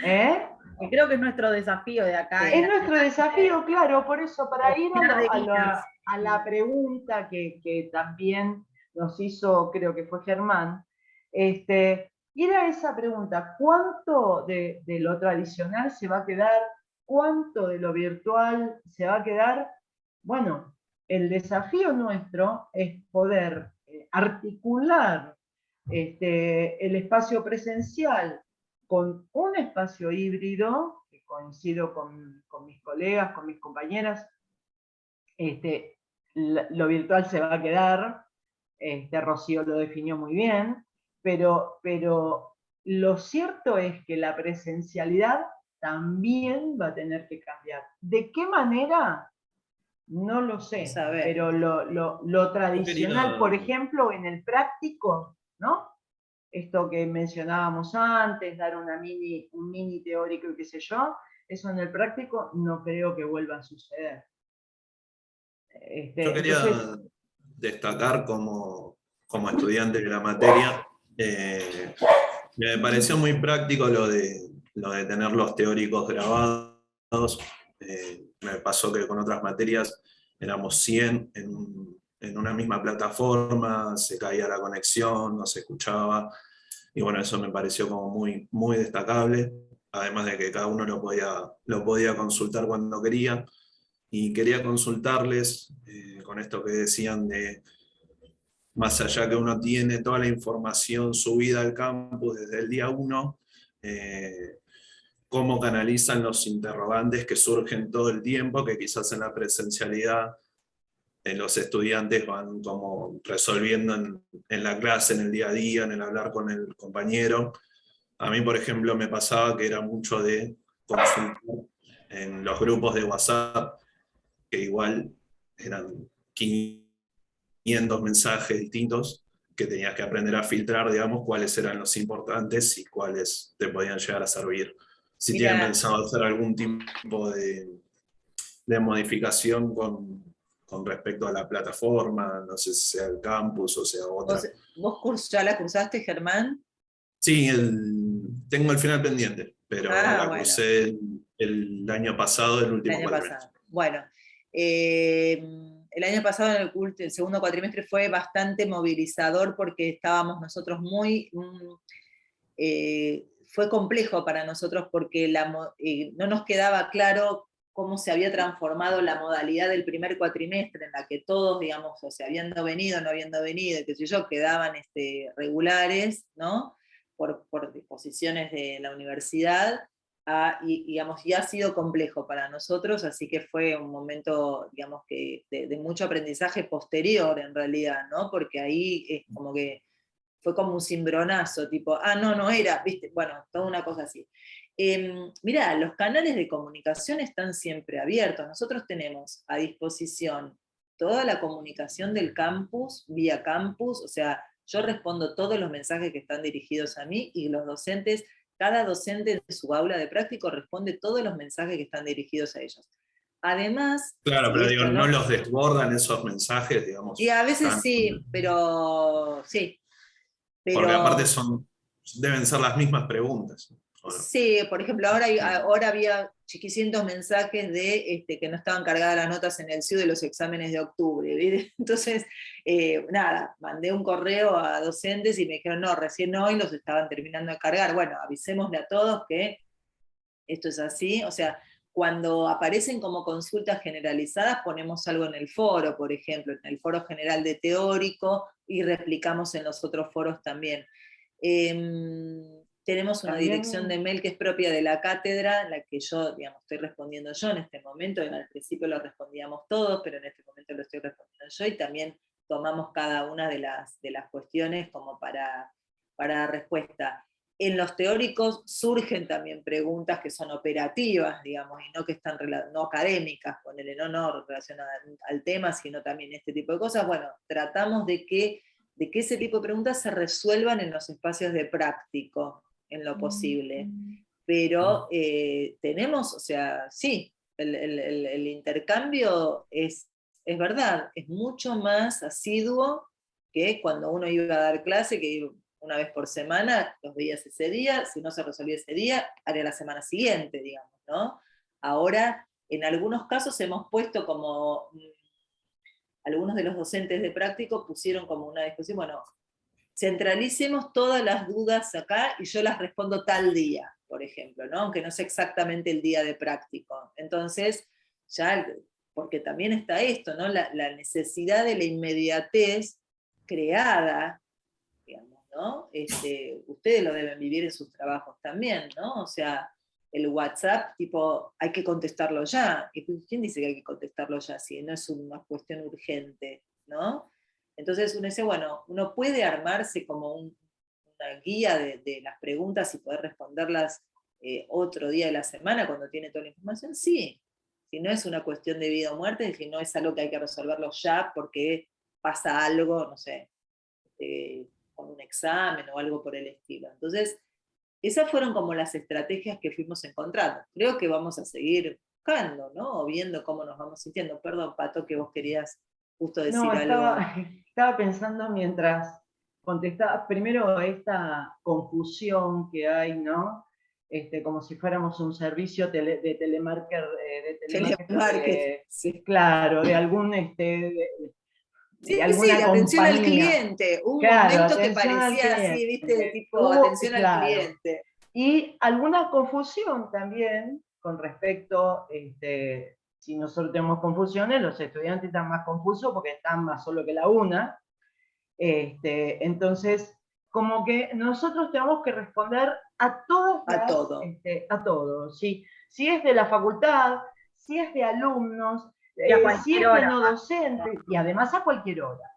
¿eh? Y creo que es nuestro desafío de acá. Es nuestro desafío, claro, por eso, para ir vidas. a la pregunta que también nos hizo, creo que fue Germán, ir a esa pregunta, ¿cuánto de lo tradicional se va a quedar? ¿Cuánto de lo virtual se va a quedar? Bueno, el desafío nuestro es poder articular el espacio presencial con un espacio híbrido, que coincido con mis colegas, con mis compañeras, lo virtual se va a quedar, Rocío lo definió muy bien, pero lo cierto es que la presencialidad también va a tener que cambiar. ¿De qué manera? No lo sé, pero lo tradicional, por ejemplo, en el práctico, ¿no? Esto que mencionábamos antes, dar un mini teórico y qué sé yo, eso en el práctico no creo que vuelva a suceder. Yo quería destacar como estudiante de la materia, me pareció muy práctico lo de tener los teóricos grabados. Me pasó que con otras materias éramos 100 en una misma plataforma, se caía la conexión, no se escuchaba, y bueno, eso me pareció como muy, muy destacable, además de que cada uno lo podía consultar cuando quería. Y quería consultarles con esto que decían de, más allá que uno tiene toda la información subida al campus desde el día 1, cómo canalizan los interrogantes que surgen todo el tiempo, que quizás en la presencialidad los estudiantes van como resolviendo en la clase, en el día a día, en el hablar con el compañero. A mí, por ejemplo, me pasaba que era mucho de consultar en los grupos de WhatsApp, que igual eran 500 mensajes distintos, que tenías que aprender a filtrar, digamos, cuáles eran los importantes y cuáles te podían llegar a servir. Si tienen pensado hacer algún tipo de modificación con respecto a la plataforma, no sé si sea el campus o sea otra. ¿Vos ya la cursaste, Germán? Sí, tengo el final pendiente, pero la cursé el año pasado, el último cuatrimestre. Bueno, el año pasado el segundo cuatrimestre fue bastante movilizador porque estábamos nosotros fue complejo para nosotros porque no nos quedaba claro cómo se había transformado la modalidad del primer cuatrimestre, en la que todos, digamos, o sea, habiendo venido, no habiendo venido, qué sé yo, quedaban regulares, ¿no? Por disposiciones de la universidad, y, digamos, y ha sido complejo para nosotros, así que fue un momento, digamos, que de mucho aprendizaje posterior, en realidad, ¿no? Porque ahí es como que fue como un cimbronazo, tipo, no era, viste, bueno, toda una cosa así. Mirá, los canales de comunicación están siempre abiertos. Nosotros tenemos a disposición toda la comunicación del campus, vía campus, o sea, yo respondo todos los mensajes que están dirigidos a mí y los docentes, cada docente de su aula de práctico responde todos los mensajes que están dirigidos a ellos. Además... Claro, si pero digo, esto no los desbordan esos mensajes, digamos. Y a veces están- sí, pero sí. Porque aparte Pero deben ser las mismas preguntas. ¿O no? sí, por ejemplo, ahora había chiquicientos mensajes de que no estaban cargadas las notas en el CIU de los exámenes de octubre, ¿viste? Entonces, nada, mandé un correo a docentes y me dijeron, no, recién hoy los estaban terminando de cargar. Bueno, avisémosle a todos que esto es así, o sea, cuando aparecen como consultas generalizadas ponemos algo en el foro, por ejemplo, en el foro general de teórico, y replicamos en los otros foros también. Tenemos una dirección de mail que es propia de la cátedra, en la que yo, digamos, estoy respondiendo yo en este momento, al principio lo respondíamos todos, pero en este momento lo estoy respondiendo yo, y también tomamos cada una de las cuestiones como para respuesta. En los teóricos surgen también preguntas que son operativas, digamos, y no que están no académicas, ponele, no relacionadas al tema, sino también este tipo de cosas. Bueno, tratamos de que ese tipo de preguntas se resuelvan en los espacios de práctico, en lo posible. Pero tenemos, o sea, sí, el intercambio es verdad, es mucho más asiduo que cuando uno iba a dar clase, que iba una vez por semana, los veías ese día, si no se resolvía ese día, haría la semana siguiente, digamos, ¿no? Ahora, en algunos casos hemos puesto como, algunos de los docentes de práctico pusieron como una discusión, bueno, centralicemos todas las dudas acá y yo las respondo tal día, por ejemplo, ¿no? Aunque no sea exactamente el día de práctico. Entonces, ya, porque también está esto, ¿no? La necesidad de la inmediatez creada, digamos, ¿no? Ustedes lo deben vivir en sus trabajos también, ¿no? O sea, el WhatsApp, tipo, hay que contestarlo ya. ¿Quién dice que hay que contestarlo ya si no es una cuestión urgente, ¿no? Entonces uno dice, bueno, uno puede armarse como una guía de las preguntas y poder responderlas otro día de la semana cuando tiene toda la información, sí. Si no es una cuestión de vida o muerte, si no es algo que hay que resolverlo ya porque pasa algo, no sé, con un examen o algo por el estilo. Entonces, esas fueron como las estrategias que fuimos encontrando. Creo que vamos a seguir buscando, ¿no? O viendo cómo nos vamos sintiendo. Perdón, Pato, que vos querías justo decir No, algo. estaba pensando mientras contestaba, primero esta confusión que hay, ¿no? Como si fuéramos un servicio de telemarketer, Sí. claro, de algún, Sí, de alguna de atención al compañía. cliente. Hubo un Claro, momento que atención al parecía así, cliente. ¿viste? Tipo, atención al Claro. cliente. Y alguna confusión también con respecto, si nosotros tenemos confusiones, los estudiantes están más confusos porque están más solo que la una. Entonces, como que nosotros tenemos que responder a todas las, A todo. a todos, ¿sí? Si es de la facultad, si es de alumnos, si es de no docentes, y además a cualquier hora.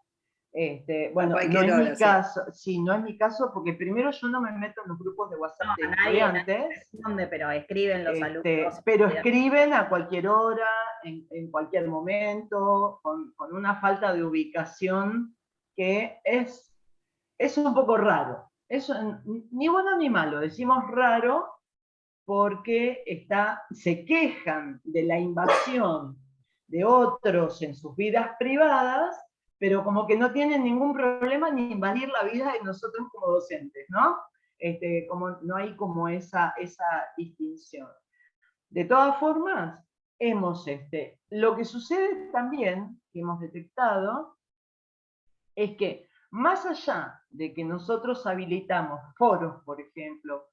Bueno, no es mi caso, sí, no es mi caso, porque primero yo no me meto en los grupos de WhatsApp de estudiantes. Nadie, pero escriben los alumnos. Pero escriben a cualquier hora, en cualquier momento, con una falta de ubicación que es un poco raro. Eso, ni bueno ni malo, decimos raro porque se quejan de la invasión de otros en sus vidas privadas, pero como que no tienen ningún problema ni invadir la vida de nosotros como docentes, ¿no? Como no hay como esa distinción. De todas formas, lo que sucede también, que hemos detectado, es que más allá de que nosotros habilitamos foros, por ejemplo,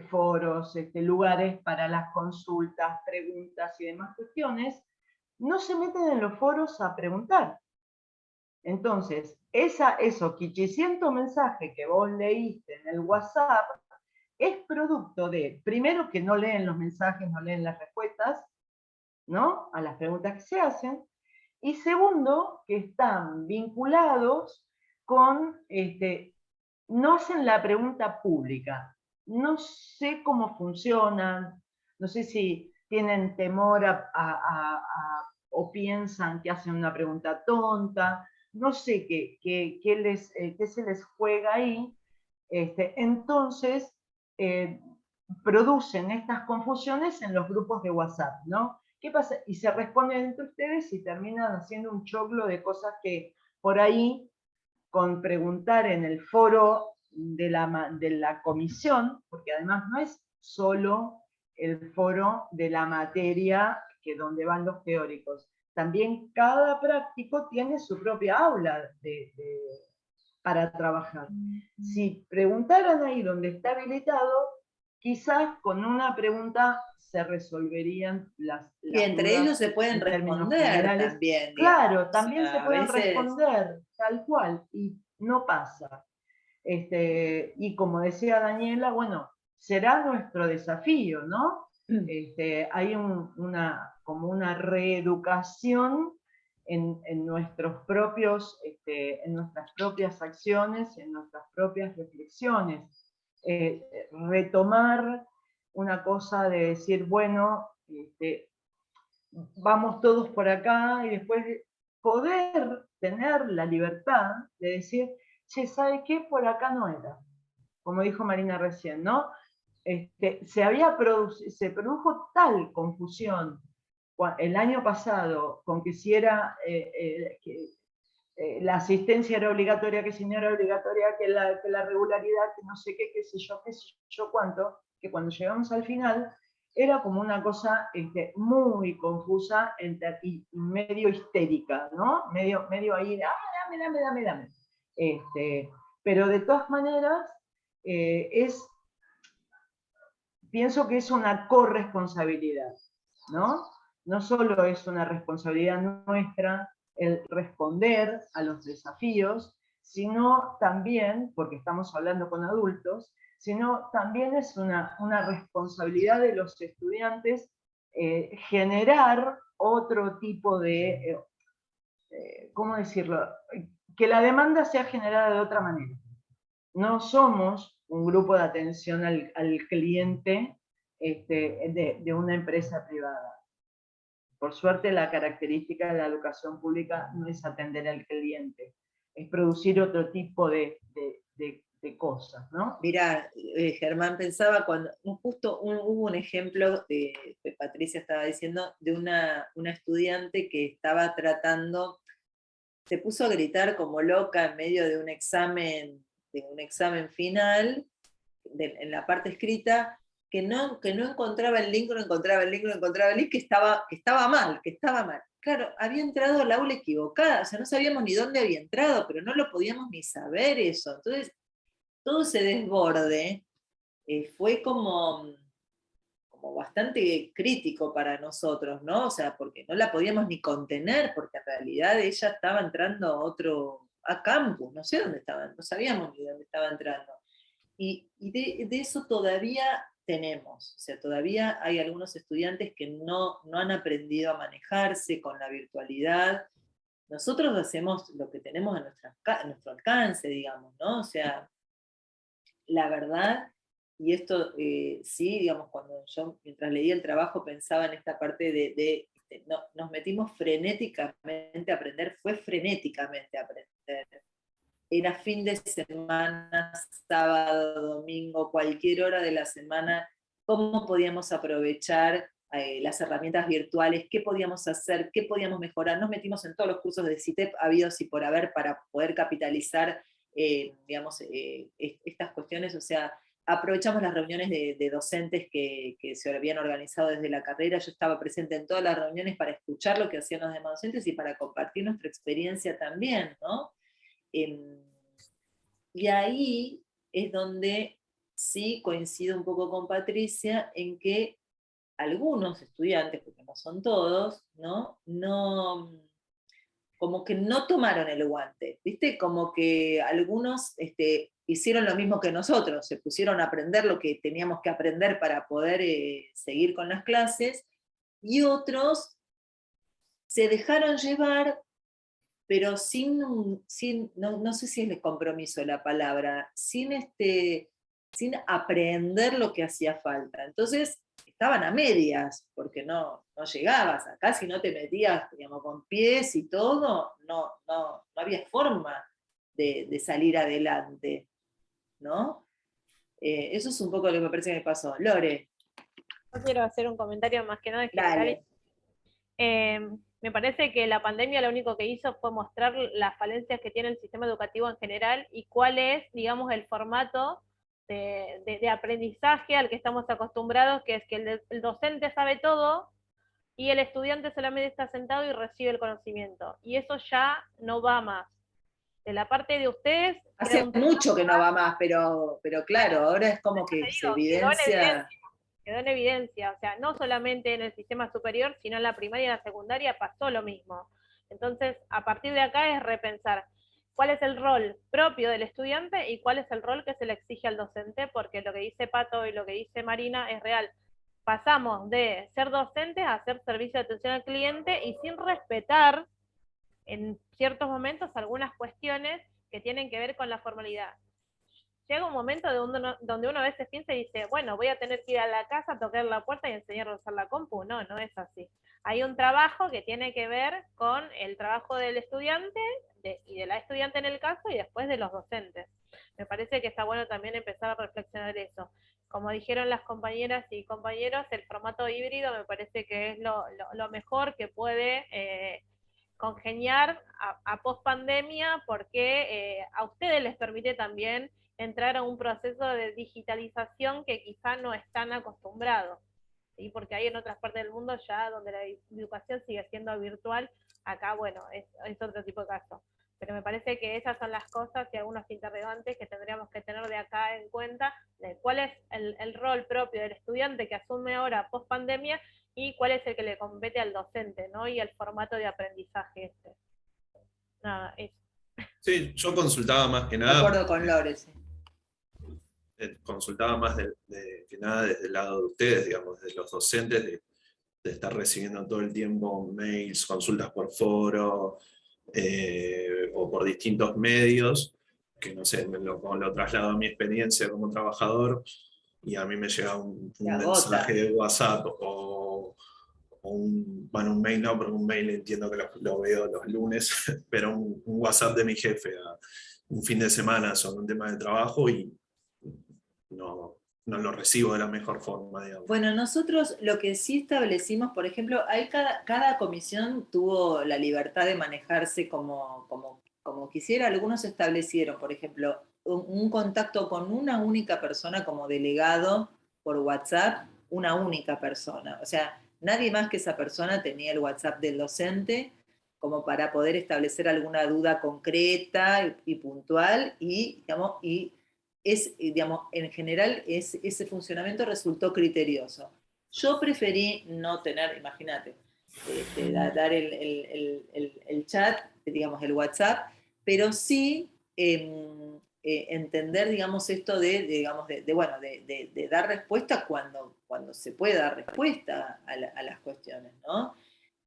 foros, lugares para las consultas, preguntas y demás cuestiones, no se meten en los foros a preguntar. Entonces, eso 500 mensajes que vos leíste en el WhatsApp es producto de, primero, que no leen los mensajes, no leen las respuestas, ¿no?, a las preguntas que se hacen, y segundo, que están vinculados con, no hacen la pregunta pública. No sé cómo funcionan, no sé si tienen temor o piensan que hacen una pregunta tonta, no sé qué se les juega ahí. Entonces, producen estas confusiones en los grupos de WhatsApp, ¿no? ¿Qué pasa? Y se responden entre ustedes y terminan haciendo un choclo de cosas que por ahí, con preguntar en el foro de la comisión, porque además no es solo el foro de la materia que donde van los teóricos, también cada práctico tiene su propia aula para trabajar. Si preguntaran ahí donde está habilitado, quizás con una pregunta se resolverían las y entre dudas ellos se pueden en términos responder generales. también. Claro, Digamos. también O sea, se pueden a veces... responder, tal cual, y no pasa. Y como decía Daniela, bueno, será nuestro desafío, ¿no? Hay como una reeducación en nuestros propios, en nuestras propias acciones, en nuestras propias reflexiones. Retomar una cosa de decir, bueno, vamos todos por acá, y después poder tener la libertad de decir, che, ¿sabe qué? Por acá no era. Como dijo Marina recién, ¿no? Se produjo tal confusión el año pasado con que si era la asistencia era obligatoria, que si no era obligatoria, que la regularidad, que no sé qué sé yo cuánto, que cuando llegamos al final era como una cosa muy confusa y medio histérica, ¿no? Medio ahí, dame. Pero de todas maneras, pienso que es una corresponsabilidad, ¿no? No solo es una responsabilidad nuestra el responder a los desafíos, sino también, porque estamos hablando con adultos, sino también es una responsabilidad de los estudiantes generar otro tipo de, ¿cómo decirlo? Que la demanda sea generada de otra manera. No somos un grupo de atención al cliente de una empresa privada. Por suerte, la característica de la educación pública no es atender al cliente, es producir otro tipo de cosas, ¿no? Mirá, Germán, pensaba cuando justo hubo un ejemplo que Patricia estaba diciendo de una estudiante que estaba tratando, se puso a gritar como loca en medio de un examen final, en la parte escrita, que no encontraba el link, que estaba mal. Claro, había entrado al aula equivocada, o sea, no sabíamos ni dónde había entrado, pero no lo podíamos ni saber eso. Entonces, todo ese desborde fue como bastante crítico para nosotros, ¿no? O sea, porque no la podíamos ni contener, porque en realidad ella estaba entrando a campus, no sé dónde estaba, no sabíamos ni dónde estaba entrando. Y de eso todavía tenemos, o sea, todavía hay algunos estudiantes que no han aprendido a manejarse con la virtualidad. Nosotros hacemos lo que tenemos a nuestro alcance, digamos, ¿no? O sea, la verdad, y esto sí, digamos, cuando yo mientras leía el trabajo pensaba en esta parte nos metimos frenéticamente a aprender, fue frenéticamente a aprender. Era fin de semana, sábado, domingo, cualquier hora de la semana, cómo podíamos aprovechar las herramientas virtuales, qué podíamos hacer, qué podíamos mejorar. Nos metimos en todos los cursos de CITEP habidos y por haber para poder capitalizar estas cuestiones, o sea, aprovechamos las reuniones de docentes que se habían organizado desde la carrera. Yo estaba presente en todas las reuniones para escuchar lo que hacían los demás docentes y para compartir nuestra experiencia también, ¿no? Y ahí es donde sí coincido un poco con Patricia en que algunos estudiantes, porque no son todos, ¿no? Como que no tomaron el guante, ¿viste? Como que algunos hicieron lo mismo que nosotros, se pusieron a aprender lo que teníamos que aprender para poder seguir con las clases, y otros se dejaron llevar, pero sin no sé si es el compromiso la palabra, sin aprender lo que hacía falta. Entonces, estaban a medias, porque no llegabas acá, si no te metías, digamos, con pies y todo, no había forma de salir adelante, ¿no? Eso es un poco lo que me parece que me pasó. Lore. Yo quiero hacer un comentario más que nada en general. Me parece que la pandemia lo único que hizo fue mostrar las falencias que tiene el sistema educativo en general y cuál es, digamos, el formato de aprendizaje al que estamos acostumbrados, que es que el docente sabe todo y el estudiante solamente está sentado y recibe el conocimiento. Y eso ya no va más. De la parte de ustedes... Hace mucho que no va más, pero claro, ahora es como que se evidencia... Quedó en evidencia, o sea, no solamente en el sistema superior, sino en la primaria y la secundaria pasó lo mismo. Entonces, a partir de acá es repensar cuál es el rol propio del estudiante y cuál es el rol que se le exige al docente, porque lo que dice Pato y lo que dice Marina es real. Pasamos de ser docentes a hacer servicio de atención al cliente y sin respetar en ciertos momentos algunas cuestiones que tienen que ver con la formalidad. Llega un momento donde uno a veces piensa y dice, bueno, voy a tener que ir a la casa, tocar la puerta y enseñarle a usar la compu. No, no es así. Hay un trabajo que tiene que ver con el trabajo del estudiante y de la estudiante en el caso, y después de los docentes. Me parece que está bueno también empezar a reflexionar eso. Como dijeron las compañeras y compañeros, el formato híbrido me parece que es lo mejor que puede congeniar a post-pandemia, porque a ustedes les permite también entrar a un proceso de digitalización que quizá no están acostumbrados, ¿sí? Porque hay en otras partes del mundo ya donde la educación sigue siendo virtual, acá, bueno, es otro tipo de caso. Pero me parece que esas son las cosas y algunos interrogantes que tendríamos que tener de acá en cuenta, de cuál es el rol propio del estudiante que asume ahora post pandemia y cuál es el que le compete al docente, ¿no? Y el formato de aprendizaje Nada, eso. Sí, yo consultaba más que nada. De acuerdo con Lore, sí. Consultaba más que nada desde el lado de ustedes, digamos, de los docentes, de estar recibiendo todo el tiempo mails, consultas por foro o por distintos medios, que no sé, lo traslado a mi experiencia como trabajador y a mí me llega un mensaje de WhatsApp o un mail, no, pero un mail entiendo que lo veo los lunes, pero un WhatsApp de mi jefe un fin de semana sobre un tema de trabajo y no lo recibo de la mejor forma, digamos. Bueno, nosotros lo que sí establecimos, por ejemplo, cada comisión tuvo la libertad de manejarse como quisiera. Algunos establecieron, por ejemplo, un contacto con una única persona como delegado por WhatsApp, una única persona. O sea, nadie más que esa persona tenía el WhatsApp del docente como para poder establecer alguna duda concreta y puntual y, digamos, en general ese funcionamiento resultó criterioso. Yo preferí no tener, imagínate, dar el chat, digamos, el WhatsApp, pero sí entender, digamos, esto de dar respuesta cuando se puede dar respuesta a las cuestiones, ¿no?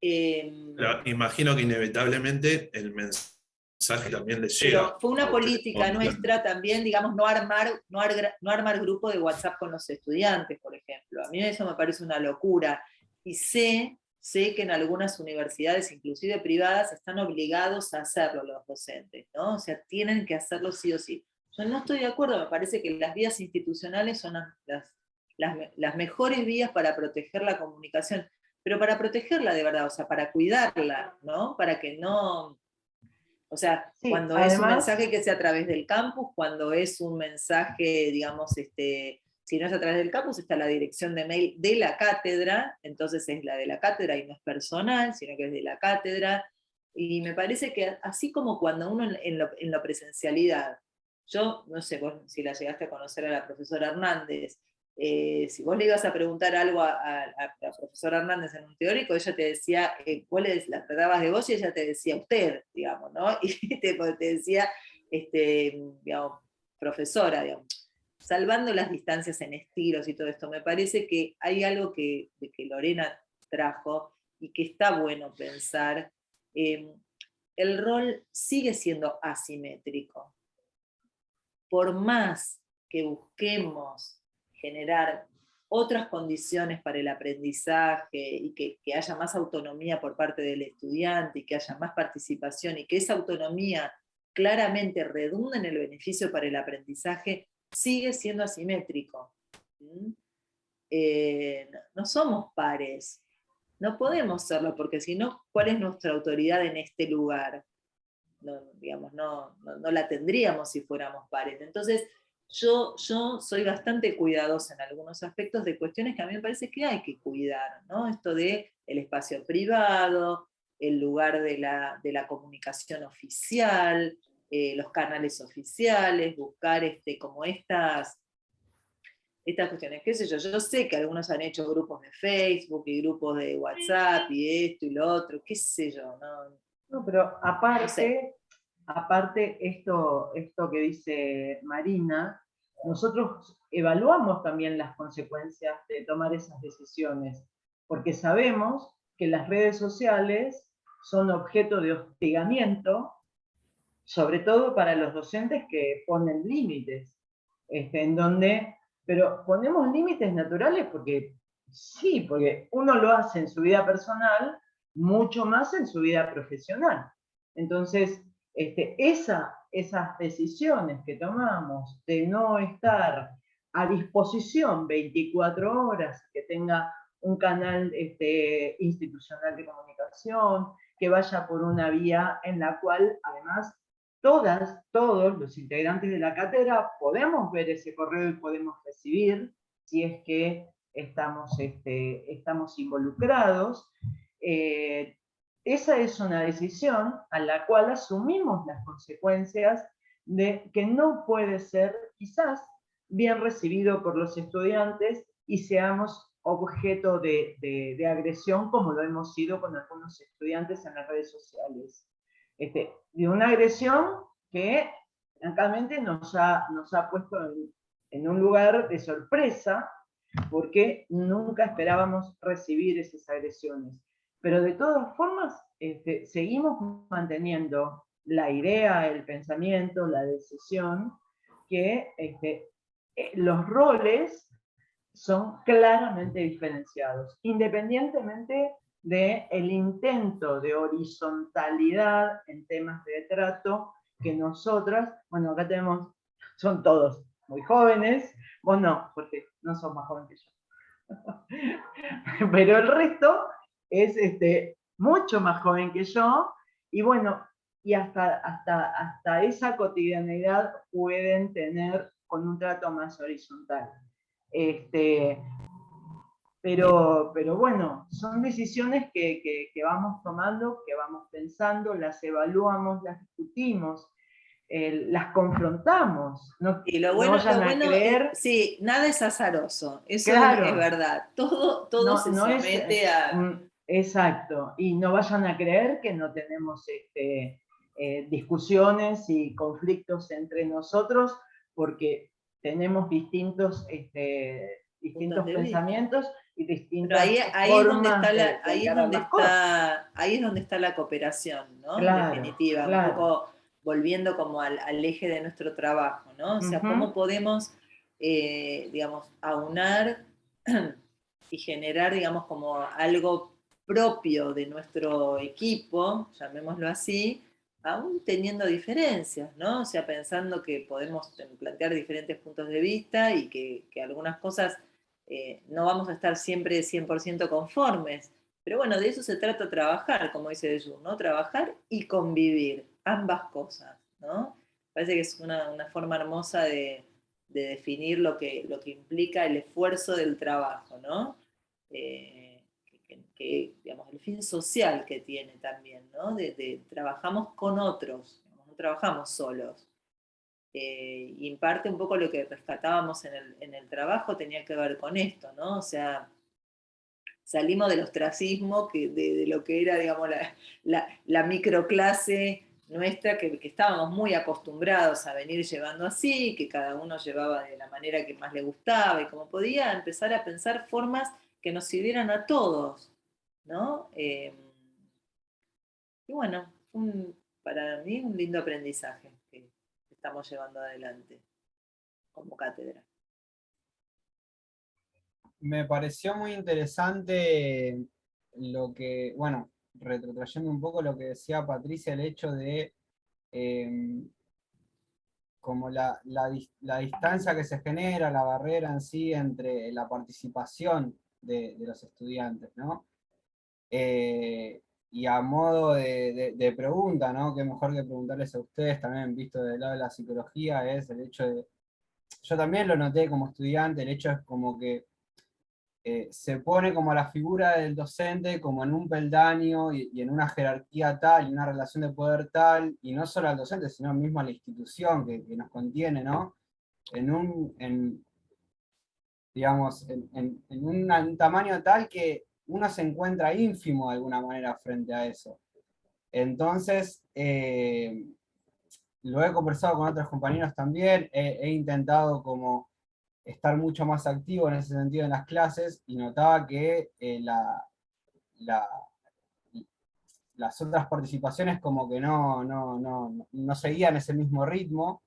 Pero imagino que inevitablemente el mensaje también les llega. Pero fue una política nuestra también, digamos, no armar grupo de WhatsApp con los estudiantes, por ejemplo. A mí eso me parece una locura. Y sé que en algunas universidades, inclusive privadas, están obligados a hacerlo los docentes, ¿no? O sea, tienen que hacerlo sí o sí. Yo no estoy de acuerdo, me parece que las vías institucionales son las mejores vías para proteger la comunicación, pero para protegerla de verdad, o sea, para cuidarla, ¿no? Para que no... O sea, sí, cuando además, es un mensaje que sea a través del campus, cuando es un mensaje, digamos, si no es a través del campus, está la dirección de mail de la cátedra, entonces es la de la cátedra y no es personal, sino que es de la cátedra. Y me parece que así como cuando uno en la presencialidad yo no sé vos si la llegaste a conocer a la profesora Hernández, si vos le ibas a preguntar algo a la profesora Hernández en un teórico, ella te decía, la tratabas de vos y ella te decía usted, digamos, ¿no? Y te decía, digamos, profesora, digamos. Salvando las distancias en estilos y todo esto, me parece que hay algo que Lorena trajo y que está bueno pensar. El rol sigue siendo asimétrico. Por más que busquemos generar otras condiciones para el aprendizaje y que haya más autonomía por parte del estudiante y que haya más participación y que esa autonomía claramente redunda en el beneficio para el aprendizaje, sigue siendo asimétrico. No somos pares, no podemos serlo, porque si no, ¿cuál es nuestra autoridad en este lugar? No, digamos, no la tendríamos si fuéramos pares. Entonces, yo soy bastante cuidadosa en algunos aspectos de cuestiones que a mí me parece que hay que cuidar, ¿no? Esto de el espacio privado, el lugar de la comunicación oficial, los canales oficiales, buscar como estas cuestiones, qué sé yo sé que algunos han hecho grupos de Facebook y grupos de WhatsApp y esto y lo otro, qué sé yo, ¿no? No, pero aparte, No sé. aparte esto que dice Marina, nosotros evaluamos también las consecuencias de tomar esas decisiones, porque sabemos que las redes sociales son objeto de hostigamiento, sobre todo para los docentes que ponen límites, en donde, pero ponemos límites naturales porque sí, porque uno lo hace en su vida personal, mucho más en su vida profesional. Entonces, esas decisiones que tomamos de no estar a disposición 24 horas, que tenga un canal institucional de comunicación, que vaya por una vía en la cual además todos los integrantes de la cátedra podemos ver ese correo y podemos recibir si es que estamos involucrados. Esa es una decisión a la cual asumimos las consecuencias de que no puede ser quizás bien recibido por los estudiantes y seamos objeto de agresión como lo hemos sido con algunos estudiantes en las redes sociales. De una agresión que francamente nos ha puesto en un lugar de sorpresa porque nunca esperábamos recibir esas agresiones. Pero de todas formas, seguimos manteniendo la idea, el pensamiento, la decisión, que los roles son claramente diferenciados, independientemente del intento de horizontalidad en temas de trato que nosotras, bueno, acá tenemos, son todos muy jóvenes, vos no, porque no sos más joven que yo, pero el resto es mucho más joven que yo, y bueno, y hasta esa cotidianidad pueden tener con un trato más horizontal. Pero bueno, son decisiones que vamos tomando, que vamos pensando, las evaluamos, las discutimos, las confrontamos. No, y lo bueno, no vayan a creer, sí, nada es azaroso, eso claro, es verdad, todo no se somete a... Exacto, y no vayan a creer que no tenemos discusiones y conflictos entre nosotros, porque tenemos distintos pensamientos y distintas formas ahí es donde está la cooperación, ¿no? Claro, en definitiva, claro. un poco volviendo como al eje de nuestro trabajo, ¿no? O sea, cómo podemos, digamos, aunar y generar, digamos, como algo propio de nuestro equipo, llamémoslo así, aún teniendo diferencias, ¿no? O sea, pensando que podemos plantear diferentes puntos de vista y que algunas cosas no vamos a estar siempre 100% conformes. Pero bueno, de eso se trata trabajar, como dice Dejun, ¿no? Trabajar y convivir, ambas cosas, ¿no? Parece que es una forma hermosa de definir lo que implica el esfuerzo del trabajo, ¿no? Digamos, el fin social que tiene también, ¿no? Trabajamos con otros, no trabajamos solos. Y en parte un poco lo que rescatábamos en el trabajo tenía que ver con esto, ¿no? O sea, salimos del ostracismo, de lo que era, digamos, la microclase nuestra, que estábamos muy acostumbrados a venir llevando así, que cada uno llevaba de la manera que más le gustaba y como podía, empezar a pensar formas que nos sirvieran a todos, ¿no? Y bueno, para mí un lindo aprendizaje que estamos llevando adelante como cátedra. Me pareció muy interesante lo que, bueno, retrotrayendo un poco lo que decía Patricia, el hecho de como la distancia que se genera, la barrera en sí entre la participación de los estudiantes, ¿no? Y a modo de pregunta, ¿no? Que mejor que preguntarles a ustedes, también visto del lado de la psicología, es el hecho de, yo también lo noté como estudiante, el hecho es como que se pone como la figura del docente como en un peldaño y en una jerarquía tal, y una relación de poder tal, y no solo al docente, sino mismo a la institución que nos contiene, ¿no? Digamos, en un tamaño tal que uno se encuentra ínfimo de alguna manera frente a eso. Entonces, lo he conversado con otros compañeros también, he intentado como estar mucho más activo en ese sentido en las clases y notaba que las otras participaciones como que no seguían ese mismo ritmo.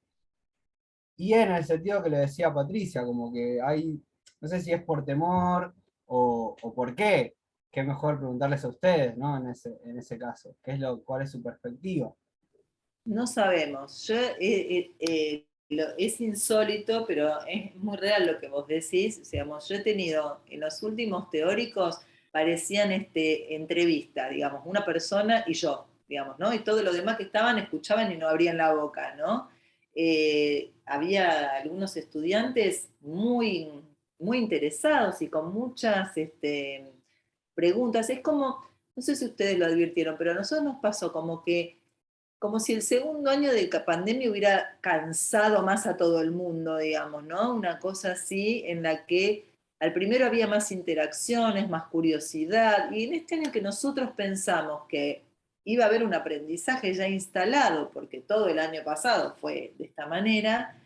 Y en el sentido que le decía Patricia, como que hay, no sé si es por temor o por qué, que es mejor preguntarles a ustedes, ¿no? En ese caso, cuál es su perspectiva. No sabemos. Es insólito, pero es muy real lo que vos decís. Digamos, yo he tenido, en los últimos teóricos, parecían entrevista, digamos, una persona y yo, digamos, ¿no? Y todos los demás que estaban escuchaban y no abrían la boca, ¿no? Había algunos estudiantes muy, muy interesados y con muchas preguntas. Es como, no sé si ustedes lo advirtieron, pero a nosotros nos pasó como si el segundo año de pandemia hubiera cansado más a todo el mundo, digamos, ¿no? Una cosa así en la que al primero había más interacciones, más curiosidad, y en este año que nosotros pensamos que iba a haber un aprendizaje ya instalado, porque todo el año pasado fue de esta manera,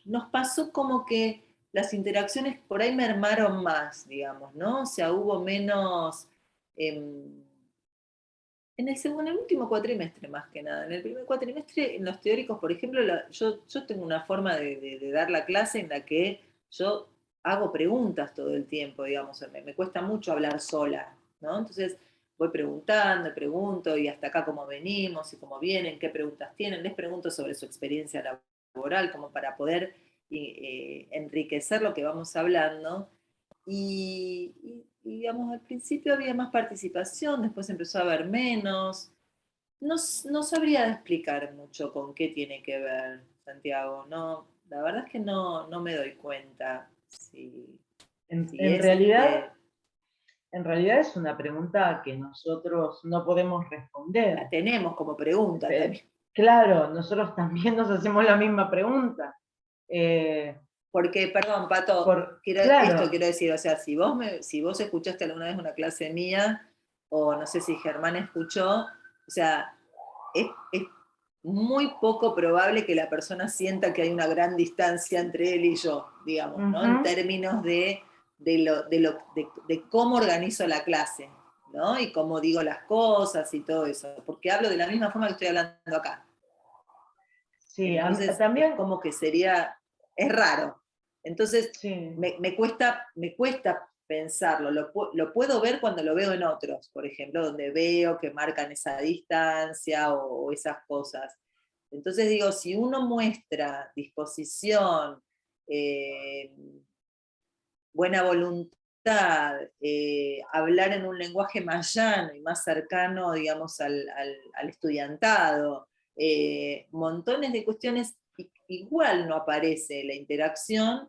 nos pasó como que las interacciones por ahí mermaron más, digamos, ¿no? O sea, hubo menos... en el último cuatrimestre, más que nada. En el primer cuatrimestre, en los teóricos, por ejemplo, yo tengo una forma de dar la clase en la que yo hago preguntas todo el tiempo, digamos. Me cuesta mucho hablar sola, ¿no? Entonces voy preguntando, pregunto, y hasta acá cómo venimos y cómo vienen, qué preguntas tienen. Les pregunto sobre su experiencia laboral, como para poder enriquecer lo que vamos hablando. Y, digamos, al principio había más participación, después empezó a haber menos. No sabría explicar mucho con qué tiene que ver, Santiago. No, la verdad es que no me doy cuenta si En es realidad, en realidad es una pregunta que nosotros no podemos responder. la tenemos como pregunta también. Claro, nosotros también nos hacemos la misma pregunta. Porque, perdón, Pato, claro. esto quiero decir, o sea, si vos escuchaste alguna vez una clase mía, o no sé si Germán escuchó, o sea, es muy poco probable que la persona sienta que hay una gran distancia entre él y yo, digamos, ¿no? En términos de cómo organizo la clase, ¿no? Y cómo digo las cosas y todo eso, porque hablo de la misma forma que estoy hablando acá. Sí, entonces también es como que es raro. Entonces sí. me cuesta pensarlo, lo puedo ver cuando lo veo en otros, por ejemplo, donde veo que marcan esa distancia o esas cosas. Entonces digo, si uno muestra disposición, buena voluntad, hablar en un lenguaje más llano y más cercano, digamos, al estudiantado, montones de cuestiones, igual no aparece la interacción,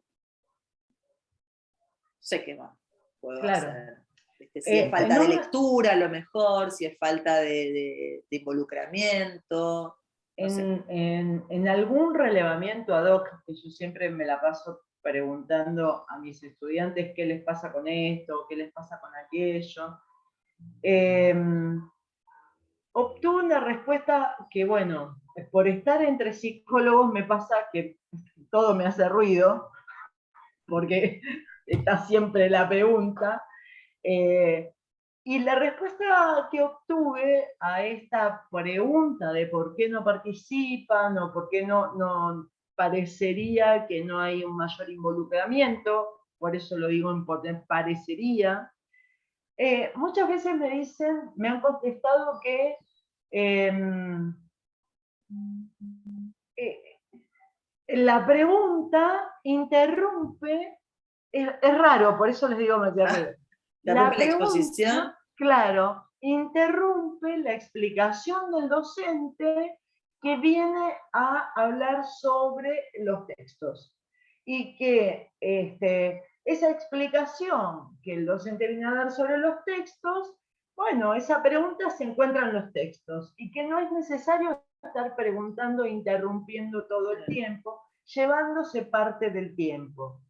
sé qué más puedo hacer. Si es falta de lectura, a lo mejor, si es falta de involucramiento. No sé. En algún relevamiento ad hoc, que yo siempre me la paso preguntando a mis estudiantes qué les pasa con esto, qué les pasa con aquello, obtuve una respuesta que, bueno, por estar entre psicólogos me pasa que todo me hace ruido, porque está siempre la pregunta. Y la respuesta que obtuve a esta pregunta de por qué no participan o por qué no parecería que no hay un mayor involucramiento, por eso lo digo en parecería, muchas veces me han contestado que la pregunta interrumpe, es raro, por eso les digo meter. La exposición. Claro, interrumpe la explicación del docente que viene a hablar sobre los textos. Y que esa explicación que el docente viene a dar sobre los textos, bueno, esa pregunta se encuentra en los textos y que no es necesario estar preguntando e interrumpiendo todo el tiempo, llevándose parte del tiempo.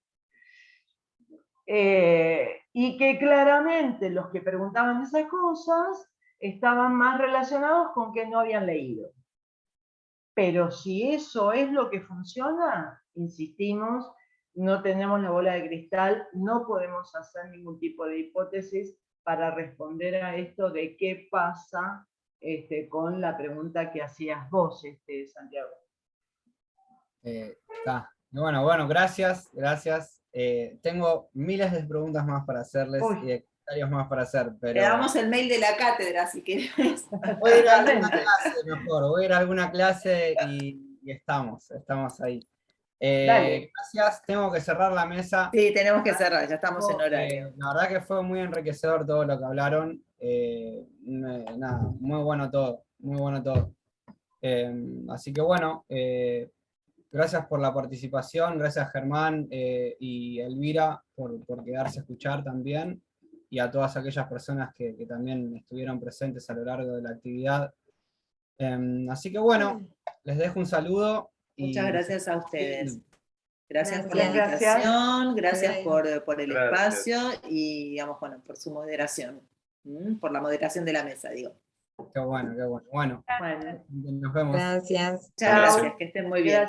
Y que claramente los que preguntaban esas cosas estaban más relacionados con que no habían leído. Pero si eso es lo que funciona, insistimos, no tenemos la bola de cristal, no podemos hacer ningún tipo de hipótesis para responder a esto de qué pasa con la pregunta que hacías vos, Santiago. Bueno, gracias. Tengo miles de preguntas más para hacerles y de comentarios más para hacer, pero... Le damos el mail de la cátedra, si querés. Voy a ir a alguna clase mejor, voy a ir a alguna clase y estamos ahí. Gracias, tengo que cerrar la mesa. Sí, tenemos que cerrar, ya estamos en horario. La verdad que fue muy enriquecedor todo lo que hablaron. Nada, muy bueno todo. Así que bueno, gracias por la participación, gracias Germán y Elvira por quedarse a escuchar también, y a todas aquellas personas que también estuvieron presentes a lo largo de la actividad. Así que bueno, les dejo un saludo. Muchas gracias a ustedes. Gracias por la invitación, gracias por el espacio y, digamos, bueno, por su moderación, por la moderación de la mesa, digo. Qué bueno. Bueno, nos vemos. Gracias. Muchas gracias, que estén muy bien.